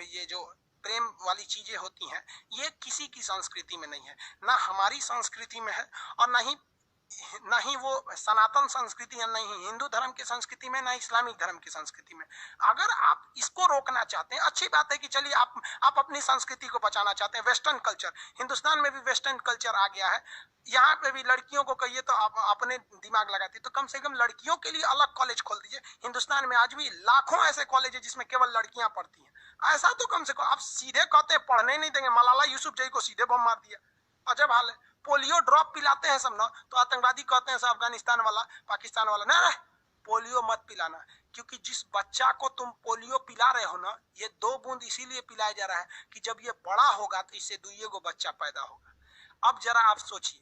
ये जो प्रेम वाली चीजें होती हैं, ये किसी की संस्कृति में नहीं है, ना हमारी संस्कृति में है, और ना ही वो सनातन संस्कृति है, नहीं हिंदू धर्म की संस्कृति में, ना इस्लामिक धर्म की संस्कृति में। अगर आप इसको रोकना चाहते हैं, अच्छी बात है कि चलिए आप अपनी संस्कृति को बचाना चाहते हैं। वेस्टर्न कल्चर, हिंदुस्तान में भी वेस्टर्न कल्चर आ गया है। यहाँ पे भी लड़कियों को कहिए तो आप अपने दिमाग लगाती, तो कम से कम लड़कियों के लिए अलग कॉलेज खोल दीजिए। हिंदुस्तान में आज भी लाखों ऐसे कॉलेज है जिसमें केवल लड़कियां पढ़ती हैं। ऐसा तो कम से कम, आप सीधे कहते हैं पढ़ने नहीं देंगे। मलाला यूसुफजई को सीधे बम मार दिया, अजब हाल है। पोलियो ड्रॉप पिलाते हैं सब ना, तो आतंकवादी कहते हैं सब अफगानिस्तान वाला, पाकिस्तान वाला, ना पोलियो मत पिलाना, क्योंकि जिस बच्चा को तुम पोलियो पिला रहे हो ना, ये 2 बूंद इसीलिए पिलाया जा रहा है कि जब ये बड़ा होगा तो इससे 2 बच्चा पैदा होगा। अब जरा आप सोचिए,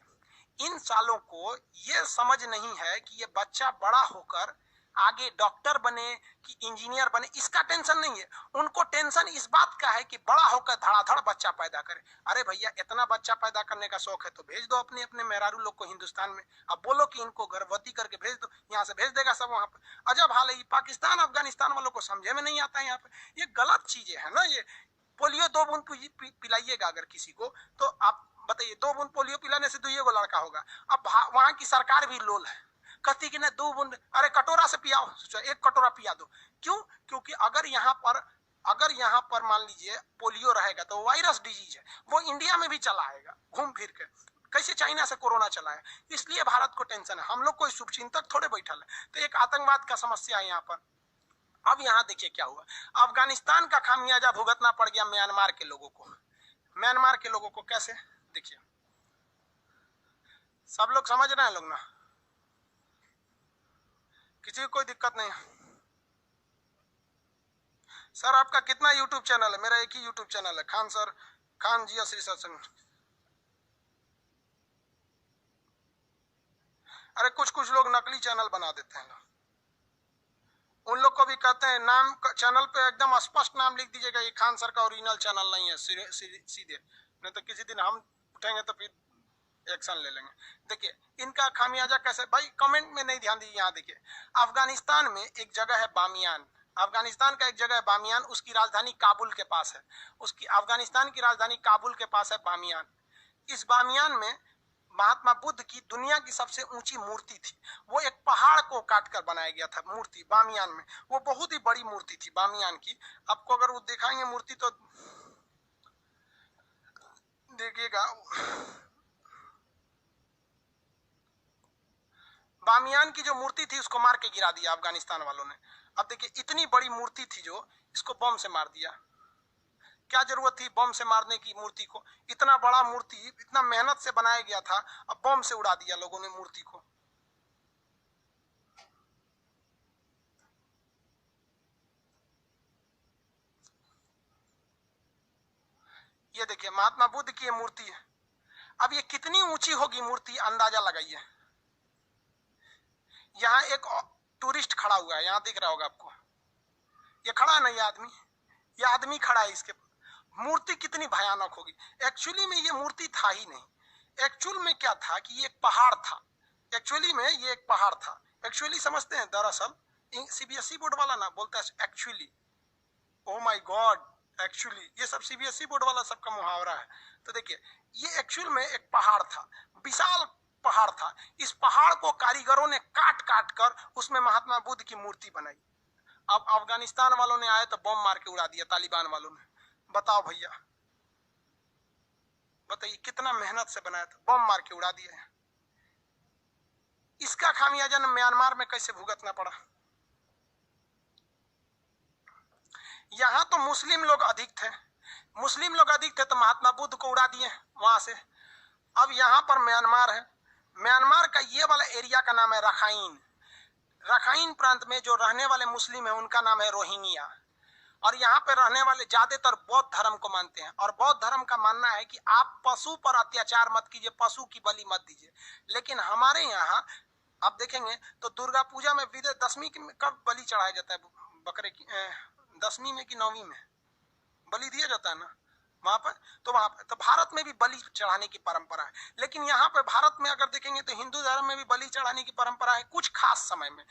इन सालों को ये समझ नहीं है कि ये बच्चा बड़ा होकर आगे डॉक्टर बने कि इंजीनियर बने, इसका टेंशन नहीं है। उनको टेंशन इस बात का है कि बड़ा होकर धड़ाधड़ बच्चा पैदा करे। अरे भैया, इतना बच्चा पैदा करने का शौक है तो भेज दो अपने अपने मेहरारू लोग को हिंदुस्तान में। अब बोलो कि इनको गर्भवती करके भेज दो, यहाँ से भेज देगा सब वहां पर। अजब हाल है, पाकिस्तान अफगानिस्तान वालों को समझे में नहीं आता है यहाँ पे। ये गलत चीजें है ना। ये पोलियो 2 बूंद पिलाइएगा अगर किसी को, तो आप बताइए 2 बूंद पोलियो पिलाने से 2 लड़का होगा। अब वहां की सरकार भी लोल है, कहती कि ना 2 बूंद, अरे कटोरा से पियाओ, सोचो 1 कटोरा पिया दो। क्यों? क्योंकि अगर यहाँ पर मान लीजिए पोलियो रहेगा तो वायरस डिजीज है, वो इंडिया में भी चला आएगा घूम फिर के, कैसे चाइना से कोरोना चला है। इसलिए भारत को टेंशन है, हम लोग कोई शुभचिंतक थोड़े बैठल है। तो एक आतंकवाद का समस्या है यहाँ पर। अब यहाँ देखिए क्या हुआ, अफगानिस्तान का खामियाजा भुगतना पड़ गया म्यांमार के लोगों को। म्यांमार के लोगों को कैसे, देखिए सब लोग समझ रहे हैं लोग ना, किसी को कोई दिक्कत नहीं है। सर आपका कितना यूट्यूब चैनल है? मेरा एक ही यूट्यूब चैनल है, खान सर, खान जी रिसर्च। अरे कुछ लोग नकली चैनल बना देते हैं, उन लोग को भी कहते हैं नाम चैनल पे एकदम स्पष्ट नाम लिख दीजिएगा, ये खान सर का ओरिजिनल चैनल नहीं है, सीधे, नहीं तो किसी दिन हम उठेंगे तो फिर एक्शन ले लेंगे। देखिए इनका खामियाजा कैसे, भाई कमेंट में नहीं ध्यान दीजिए। यहाँ देखिए, अफगानिस्तान में एक जगह है बामियान, अफगानिस्तान का एक जगह है बामियान, उसकी राजधानी काबुल के पास है। उसकी अफगानिस्तान की राजधानी काबुल के पास है बामियान। इस बामियान में महात्मा बुद्ध की दुनिया की सबसे ऊंची मूर्ति थी। वो एक पहाड़ को काटकर बनाया गया था मूर्ति बामियान में। वो बहुत ही बड़ी मूर्ति थी बामियान की। आपको अगर वो दिखाएंगे मूर्ति तो देखिएगा, बामियान की जो मूर्ति थी उसको मार के गिरा दिया अफगानिस्तान वालों ने। अब देखिए इतनी बड़ी मूर्ति थी जो, इसको बम से मार दिया। क्या जरूरत थी बम से मारने की मूर्ति को? इतना बड़ा मूर्ति इतना मेहनत से बनाया गया था, अब बम से उड़ा दिया लोगों ने मूर्ति को। ये देखिए महात्मा बुद्ध की ये मूर्ति है। अब ये कितनी ऊंची होगी मूर्ति, अंदाजा लगाइए। यहाँ एक टूरिस्ट खड़ा हुआ है, यहाँ दिख रहा होगा आपको, ये खड़ा है ना, ये आदमी खड़ा है। इसके मूर्ति कितनी भयानक होगी। एक्चुअली में ये मूर्ति था ही नहीं। एक्चुअल में क्या था कि ये एक पहाड़ था। एक्चुअली में ये एक पहाड़ था। एक्चुअली समझते हैं, दरअसल सीबीएसई बोर्ड वाला ना बोलता है actually, oh my God, actually ये सब सीबीएसई बोर्ड वाला सबका मुहावरा है। तो देखिए ये एक्चुअल में एक पहाड़ था, विशाल पहाड़ था। इस पहाड़ को कारीगरों ने काट काट कर उसमें महात्मा बुद्ध की मूर्ति बनाई। अब अफगानिस्तान वालों ने आए तो बम मार के उड़ा दिया, तालिबान वालों ने। बताओ भैया, बताइए कितना मेहनत से बनाया था, बम मार के उड़ा दिया है। इसका खामियाजा म्यांमार में कैसे भुगतना पड़ा। यहां तो मुस्लिम लोग अधिक थे, मुस्लिम लोग अधिक थे तो महात्मा बुद्ध को उड़ा दिए वहां से। अब यहां पर म्यांमार है। म्यांमार का ये वाला एरिया का नाम है रखाइन। रखाइन प्रांत में जो रहने वाले मुस्लिम है उनका नाम है रोहिंग्या। और यहाँ पे रहने वाले ज्यादातर बौद्ध धर्म को मानते हैं। और बौद्ध धर्म का मानना है कि आप पशु पर अत्याचार मत कीजिए, पशु की बलि मत दीजिए। लेकिन हमारे यहाँ आप देखेंगे तो दुर्गा पूजा में विजयदशमी कब बलि चढ़ाया जाता है, बकरे की 10वीं में कि 9वीं में बलि दिया जाता है ना वहां पर। तो वहां पर तो भारत में भी बलि चढ़ाने की परंपरा है। लेकिन यहाँ पे भारत में अगर देखेंगे तो हिंदू धर्म में भी बलि चढ़ाने की परंपरा है कुछ खास समय में,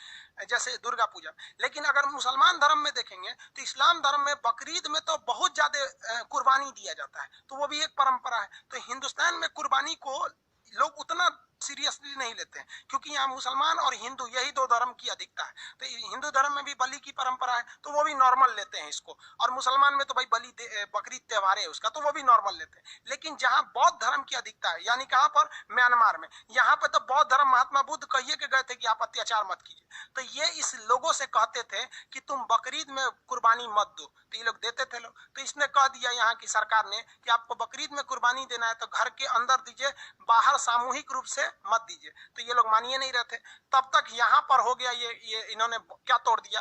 जैसे दुर्गा पूजा। लेकिन अगर मुसलमान धर्म में देखेंगे तो इस्लाम धर्म में बकरीद में तो बहुत ज्यादा कुर्बानी दिया जाता है, तो वो भी एक परंपरा है। तो हिंदुस्तान में कुर्बानी को लोग उतना सीरियसली नहीं लेते हैं, क्योंकि यहाँ मुसलमान और हिंदू यही दो धर्म की अधिकता है। तो हिंदू धर्म में भी बलि की परंपरा है तो वो भी नॉर्मल लेते हैं इसको। और मुसलमान में तो भाई बकरीद त्योहार है उसका, तो वो भी नॉर्मल लेते हैं। लेकिन जहाँ बौद्ध धर्म की अधिकता है, यानी कहाँ पर, म्यांमार में, यहाँ पे तो बौद्ध धर्म महात्मा बुद्ध कहिए के गए थे कि आप अत्याचार मत कीजिए। तो ये इस लोगों से कहते थे कि तुम बकरीद में कुर्बानी मत दो, तो ये लोग देते थे लोग। तो इसने कह दिया यहाँ की सरकार ने कि आपको बकरीद में कुर्बानी देना है तो घर के अंदर दीजिए, बाहर सामूहिक रूप से मत दीजिए। तो ये लोग मानिए नहीं रहते। तब तक यहाँ पर हो गया ये इन्होंने क्या तोड़ दिया,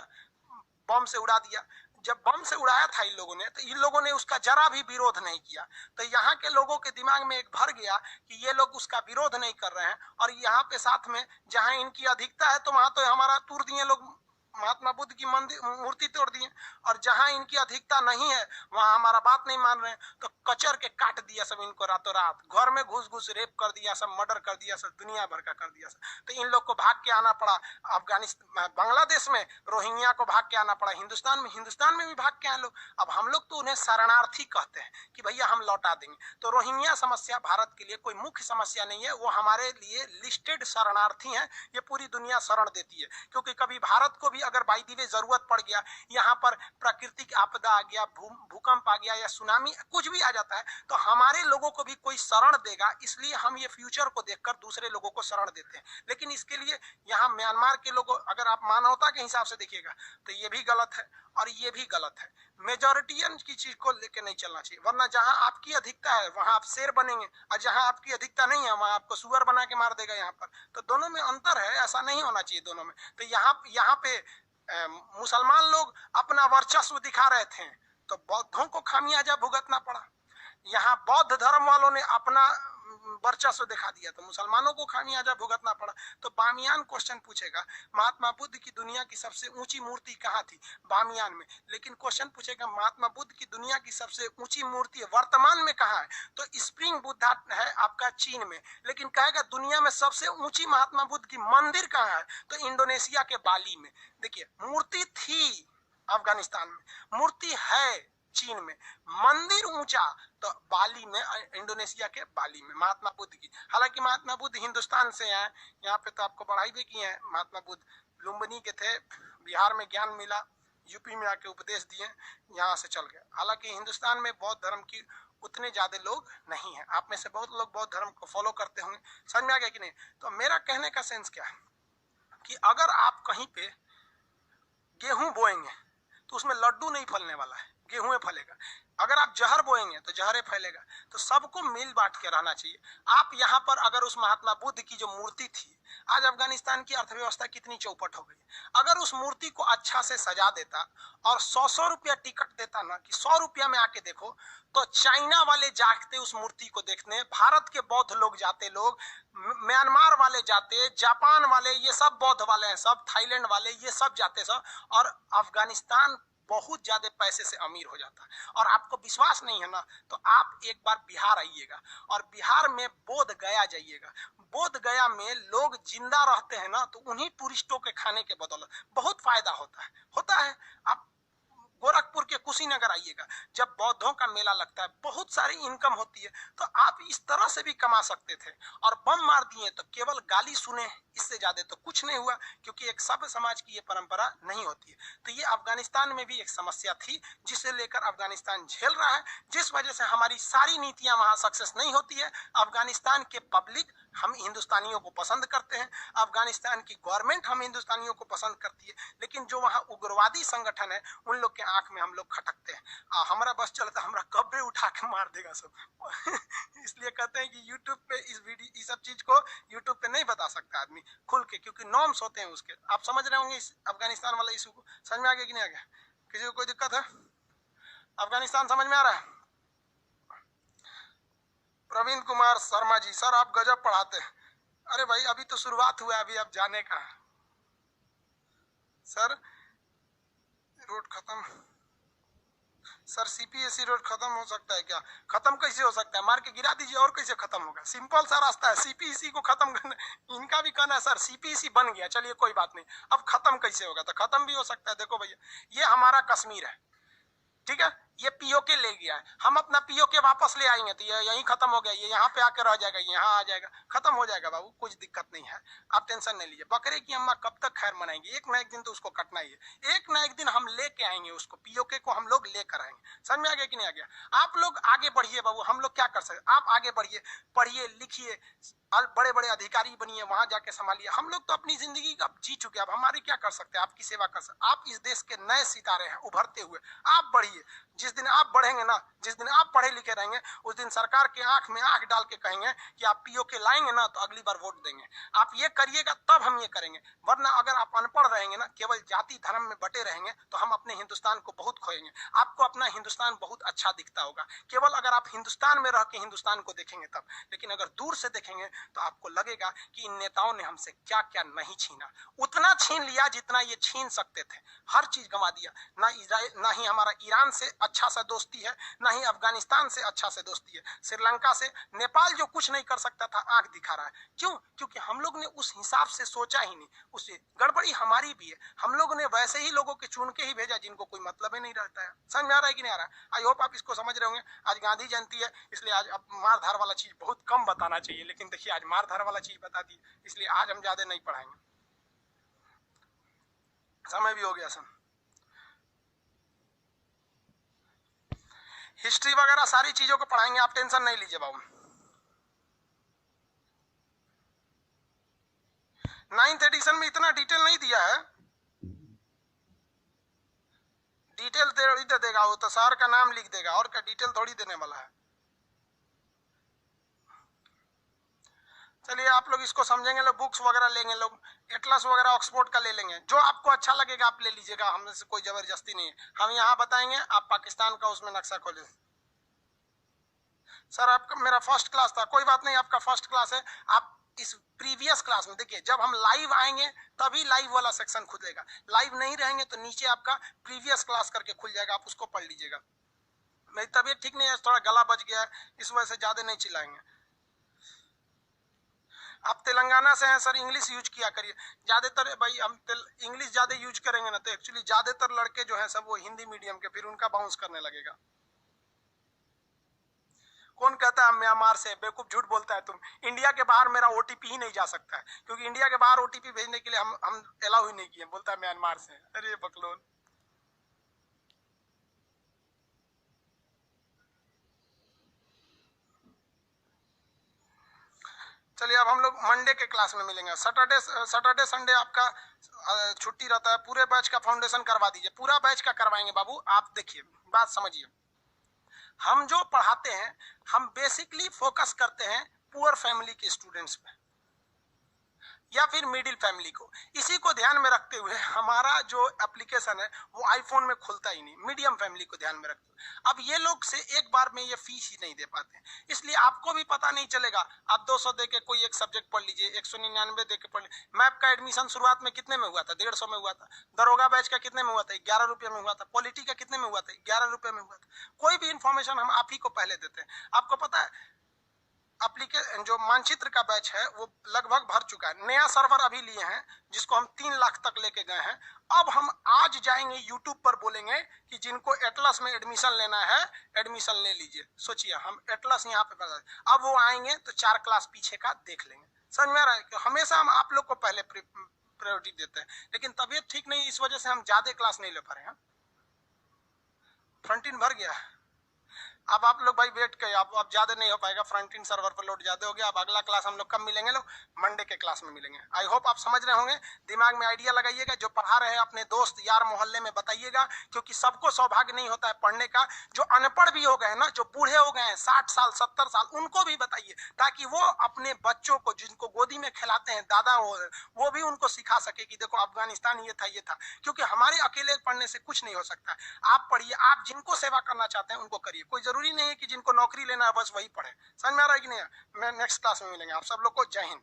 बम से उड़ा दिया। जब बम से उड़ाया था इन लोगों ने, तो इन लोगों ने उसका जरा भी विरोध नहीं किया। तो यहाँ के लोगों के दिमाग में एक भर गया कि ये लोग उसका विरोध नहीं कर रहे हैं। और यहाँ पे साथ में जहाँ इनकी अधिकता है तो वहां तो हमारा तोड़ दिए लोग, महात्मा बुद्ध की मूर्ति तोड़ दिए। और जहां इनकी अधिकता नहीं है वहां हमारा बात नहीं मान रहे हैं, तो कचर के काट दिया सब इनको रातों रात। घर में घुस घुस रेप कर दिया, सब मर्डर कर दिया, सब दुनिया भर का कर दिया सब। तो इन लोग को भाग के आना पड़ा अफगानिस्तान, बांग्लादेश में रोहिंग्या को भाग के आना पड़ा, हिंदुस्तान में भी भाग के आए लोग। अब हम लोग तो उन्हें शरणार्थी कहते हैं कि भैया हम लौटा देंगे। तो रोहिंग्या समस्या भारत के लिए कोई मुख्य समस्या नहीं है, वो हमारे लिए लिस्टेड शरणार्थी हैं। ये पूरी दुनिया शरण देती है, क्योंकि कभी भारत को भी अगर बाई दी वे जरूरत पड़ गया, यहाँ पर प्राकृतिक आपदा आ गया, भूकंप आ गया या सुनामी कुछ भी आ जाता है, तो हमारे लोगों को भी कोई शरण देगा। इसलिए हम ये फ्यूचर को देखकर दूसरे लोगों को शरण देते हैं। लेकिन इसके लिए यहाँ म्यांमार के लोगों, अगर आप मानवता के हिसाब से देखिएगा तो ये भी गलत है और ये भी गलत है। मेजोरिटियन की चीज को लेकर नहीं चलना चाहिए, वरना जहां आपकी अधिकता है वहां आप शेर बनेंगे, और जहां आपकी अधिकता नहीं है वहां आपको सुअर बना के मार देगा। यहाँ पर तो दोनों में अंतर है, ऐसा नहीं होना चाहिए दोनों में। तो यहाँ पे मुसलमान लोग अपना वर्चस्व दिखा रहे थे तो बौद्धों को खामियाजा भुगतना पड़ा। यहाँ बौद्ध धर्म वालों ने अपना वर्चस्व दिखा दिया तो मुसलमानों को खामियाजा भुगतना पड़ा। तो बामियान क्वेश्चन पूछेगा महात्मा बुद्ध की दुनिया की सबसे ऊंची मूर्ति कहाँ थी, बामियान में। लेकिन क्वेश्चन पूछेगा महात्मा बुद्ध की दुनिया की सबसे ऊंची मूर्ति वर्तमान में कहाँ है, तो स्प्रिंग बुद्धा है आपका चीन में। लेकिन कहेगा दुनिया में सबसे ऊंची महात्मा बुद्ध की मंदिर कहाँ है, तो इंडोनेशिया के बाली में। देखिए मूर्ति थी अफगानिस्तान में, मूर्ति है चीन में, मंदिर ऊंचा तो बाली में, इंडोनेशिया के बाली में महात्मा बुद्ध की। हालांकि महात्मा बुद्ध हिंदुस्तान से हैं, यहाँ पे तो आपको पढ़ाई भी की है। महात्मा बुद्ध लुम्बिनी के थे, बिहार में ज्ञान मिला, यूपी में आके उपदेश दिए, यहाँ से चल गए। हालांकि हिंदुस्तान में बौद्ध धर्म की उतने ज्यादा लोग नहीं है। आप में से बहुत लोग बौद्ध धर्म को फॉलो करते होंगे, समझ में आ गया कि नहीं। तो मेरा कहने का सेंस क्या है कि अगर आप कहीं पे गेहूं बोएंगे तो उसमें लड्डू नहीं फलने वाला है, गेहूं फलेगा। अगर आप जहर बोएंगे तो जहरे फैलेगा। तो सबको मिल बांट के रहना चाहिए। आप यहाँ पर अगर उस महात्मा बुद्ध की जो मूर्ति थी आज अफगानिस्तान की अर्थव्यवस्था कितनी चौपट हो गई। अगर उस मूर्ति को अच्छा से सजा देता और 100 रुपया टिकट देता ना कि 100 रुपया में आके देखो, तो चाइना वाले जाते उस मूर्ति को देखने, भारत के बौद्ध लोग जाते, लोग म्यांमार वाले जाते, जापान वाले, ये सब बौद्ध वाले हैं, सब थाईलैंड वाले, ये सब जाते सब, और अफगानिस्तान बहुत ज्यादा पैसे से अमीर हो जाता। और आपको विश्वास नहीं है ना, तो आप एक बार बिहार आइएगा और बिहार में बोध गया जाइएगा। बोध गया में लोग जिंदा रहते हैं ना, तो उन्हीं टूरिस्टों के खाने के बदौलत बहुत फायदा होता है। आप गोरखपुर के कुशीनगर आइएगा, जब बौद्धों का मेला लगता है, बहुत सारी इनकम होती है, तो आप इस तरह से भी कमा सकते थे। और बम मार दिए तो केवल गाली सुने, इससे ज्यादा तो कुछ नहीं हुआ, क्योंकि एक सभ्य समाज की ये परंपरा नहीं होती है। तो ये अफगानिस्तान में भी एक समस्या थी, जिसे लेकर अफगानिस्तान झेल रहा है, जिस वजह से हमारी सारी नीतियां वहां सक्सेस नहीं होती है। अफगानिस्तान के पब्लिक हम हिंदुस्तानियों को पसंद करते हैं, अफगानिस्तान की गवर्नमेंट हम हिंदुस्तानियों को पसंद करती है, लेकिन जो वहां उग्रवादी संगठन है, उन लोग के आंख में हम लोग खटकते हैं। हमारा बस चलता, हमारा कब्रे उठा के मार देगा सब इसलिए कहते हैं कि यूट्यूब पे इस वीडियो, इस सब चीज को यूट्यूब पे नहीं बता सकता आदमी खुल के, क्योंकि नॉर्म्स होते हैं उसके। आप समझ रहे होंगे इस अफगानिस्तान वाला इशू को, समझ में आ गया कि नहीं आ गया? किसी को कोई दिक्कत है? अफगानिस्तान समझ में आ रहा है? प्रवीण कुमार शर्मा जी, सर आप गजब पढ़ाते हैं। अरे भाई अभी तो शुरुआत हुआ है, अभी आप जाने का। सर रोड खत्म, सर सीपीएससी रोड खत्म हो सकता है क्या? खत्म कैसे हो सकता है? मार के गिरा दीजिए, और कैसे खत्म होगा? सिंपल सा रास्ता है सीपीएससी को खत्म करना। इनका भी कहना है सर सीपीएससी बन गया, चलिए कोई बात नहीं, अब खत्म कैसे होगा? तो खत्म भी हो सकता है। देखो भैया, ये हमारा कश्मीर है, ठीक है, ये पीओके ले गया है, हम अपना पीओके वापस ले आएंगे तो ये यहीं खत्म हो गया, ये यहाँ पे आकर रह जाएगा, यहाँ आ जाएगा, खत्म हो जाएगा बाबू, कुछ दिक्कत नहीं है, आप टेंशन नहीं लीजिए। बकरे की अम्मा कब तक खैर मनाएंगे? एक ना एक दिन तो उसको कटना ही है, एक ना एक दिन हम लेके आएंगे उसको, पीओके को हम लोग लेकर आएंगे। समझ में आ गया कि नहीं आ गया? आप लोग आगे बढ़िए बाबू, हम लोग क्या कर सकते? आप आगे बढ़िए, पढ़िए लिखिए, बड़े बड़े अधिकारी बनिए, वहां जाके संभालिए। हम लोग तो अपनी जिंदगी का जी चुके, अब हमारी क्या कर सकते हैं? आपकी सेवा कर सकते। आप इस देश के नए सितारे हैं उभरते हुए, आप बढ़िए। जिस दिन आप बढ़ेंगे ना, जिस दिन आप पढ़े लिखे रहेंगे, उस दिन सरकार के आंख में आंख डाल के कहेंगे कि आप पीओके लाएंगे ना तो अगली बार वोट देंगे। आप ये करिएगा तब हम ये करेंगे, वरना अगर आप अनपढ़ रहेंगे ना, केवल जाति धर्म में बटे रहेंगे, तो हम अपने हिंदुस्तान को बहुत खोएंगे। आपको अपना हिंदुस्तान बहुत अच्छा दिखता होगा केवल अगर आप हिंदुस्तान में रह के हिंदुस्तान को देखेंगे तब, लेकिन अगर दूर से देखेंगे तो आपको लगेगा कि इन नेताओं ने हमसे क्या क्या नहीं छीना। उतना छीन लिया जितना ये छीन सकते थे, हर चीज गंवा दिया। ना ही हमारा ईरान से अच्छा सा दोस्ती है, ना ही अफगानिस्तान से अच्छा से दोस्ती है, श्रीलंका से, नेपाल जो कुछ नहीं कर सकता था आंख दिखा रहा है। क्यों? क्योंकि हम लोग ने उस हिसाब से सोचा ही नहीं। उसे गड़बड़ी हमारी भी है, हम लोग ने वैसे ही लोगों के चुन के ही भेजा जिनको कोई मतलब ही नहीं रहता है। समझ में आ रहा है कि नहीं आ रहा है? आई होप आप इसको समझ रहे होंगे। आज गांधी जयंती है, इसलिए आज अब मार धार वाला चीज बहुत कम बताना चाहिए, लेकिन देखिए आज मार धार वाला चीज बता दी, इसलिए आज हम ज्यादा नहीं पढ़ाएंगे, समय भी हो गया सर। हिस्ट्री वगैरह सारी चीजों को पढ़ाएंगे, आप टेंशन नहीं लीजिए बाबू। 9th एडिशन में इतना डिटेल नहीं दिया है, डिटेल थोड़ी दे देगा वो तो सर का नाम लिख देगा, और क्या डिटेल थोड़ी देने वाला है। चलिए आप लोग इसको समझेंगे, लोग बुक्स वगैरह लेंगे, लोग एटलस वगैरह ऑक्सफोर्ड का ले लेंगे, जो आपको अच्छा लगेगा आप ले लीजिएगा, हमसे से कोई जबरदस्ती नहीं है। हम यहाँ बताएंगे, आप पाकिस्तान का उसमें नक्शा खोले। सर आपका मेरा फर्स्ट क्लास था, कोई बात नहीं, आपका फर्स्ट क्लास है। आप इस प्रीवियस क्लास में देखिए, जब हम लाइव आएंगे तभी लाइव वाला सेक्शन खुलेगा, लाइव नहीं रहेंगे तो नीचे आपका प्रीवियस क्लास करके खुल जाएगा, आप उसको पढ़ लीजिएगा। मेरी तबीयत ठीक नहीं है, थोड़ा गला बच गया है, इस वजह से ज्यादा नहीं चिल्लाएंगे। आप तेलंगाना से हैं सर, इंग्लिश यूज किया करिए ज्यादातर। भाई हम इंग्लिश ज्यादा यूज करेंगे ना तो एक्चुअली ज्यादातर लड़के जो है सब वो हिंदी मीडियम के, फिर उनका बाउंस करने लगेगा। कौन कहता है म्यांमार से? बेवकूफ, झूठ बोलता है तुम। इंडिया के बाहर मेरा ओटीपी ही नहीं जा सकता है, क्योंकि इंडिया के बाहर ओटीपी भेजने के लिए हम अलाउ ही नहीं किए। बोलता है म्यांमार से, अरे बकलोल। चलिए अब हम लोग मंडे के क्लास में मिलेंगे। सैटरडे संडे आपका छुट्टी रहता है। पूरे बैच का फाउंडेशन करवा दीजिए, पूरा बैच का करवाएंगे बाबू। आप देखिए, बात समझिए, हम जो पढ़ाते हैं हम बेसिकली फोकस करते हैं पुअर फैमिली के स्टूडेंट्स पे। या फिर मिडिल फैमिली को। इसी को ध्यान में रखते हुए हमारा जो एप्लीकेशन है वो आईफोन में खुलता ही नहीं, मीडियम फैमिली को ध्यान में रखते हुए। अब ये लोग से एक बार में ये फीस ही नहीं दे पाते, इसलिए आपको भी पता नहीं चलेगा। आप 200 दे के कोई एक सब्जेक्ट पढ़ लीजिए, 199 दे के पढ़ लीजिए। मैप का एडमिशन शुरुआत में कितने में हुआ था? 150 में हुआ था। दरोगा बैच का कितने में हुआ था? 11 रुपये में हुआ था। पॉलिटी का कितने में हुआ था? 11 रुपये में हुआ था। कोई भी इंफॉर्मेशन हम आप ही को पहले देते हैं। आपको पता है एप्लीकेशन जो मानचित्र का बैच है वो लगभग भर चुका है। नया सर्वर अभी लिए हैं जिसको हम 3 लाख तक लेके गए हैं। अब हम आज जाएंगे यूट्यूब पर बोलेंगे कि जिनको एटलस में एडमिशन लेना है एडमिशन ले लीजिए। सोचिए हम एटलस यहाँ पे बता, अब वो आएंगे तो 4 क्लास पीछे का देख लेंगे। समझ में आ रहा है कि हमेशा हम आप लोग को पहले प्रायोरिटी देते हैं, लेकिन तबीयत ठीक नहीं इस वजह से हम ज्यादा क्लास नहीं ले पा रहे हैं। फ्रंट इन भर गया। अब आप लोग भाई वेट करिए, अब ज्यादा नहीं हो पाएगा, फ्रंट इन सर्वर पर लोड ज्यादा हो गया। अब अगला क्लास हम लोग कब मिलेंगे? लोग मंडे के क्लास में मिलेंगे। आई होप आप समझ रहे होंगे। दिमाग में आइडिया लगाइएगा, जो पढ़ा रहे हैं अपने दोस्त यार मोहल्ले में बताइएगा, क्योंकि सबको सौभाग्य नहीं होता है पढ़ने का। जो अनपढ़ भी हो गए ना, जो बूढ़े हो गए हैं 60 साल 70 साल, उनको भी बताइए ताकि वो अपने बच्चों को जिनको गोदी में खिलाते हैं दादा वो भी उनको सिखा सके कि देखो अफगानिस्तान ये था। क्योंकि हमारे अकेले पढ़ने से कुछ नहीं हो सकता। आप पढ़िए, आप जिनको सेवा करना चाहते हैं उनको करिए। कोई जरूरी नहीं है कि जिनको नौकरी लेना है बस वही पढ़े। समझ में आ रहा है कि नहीं? मैं नेक्स्ट क्लास में मिलेंगे। आप सब लोग को जय हिंद।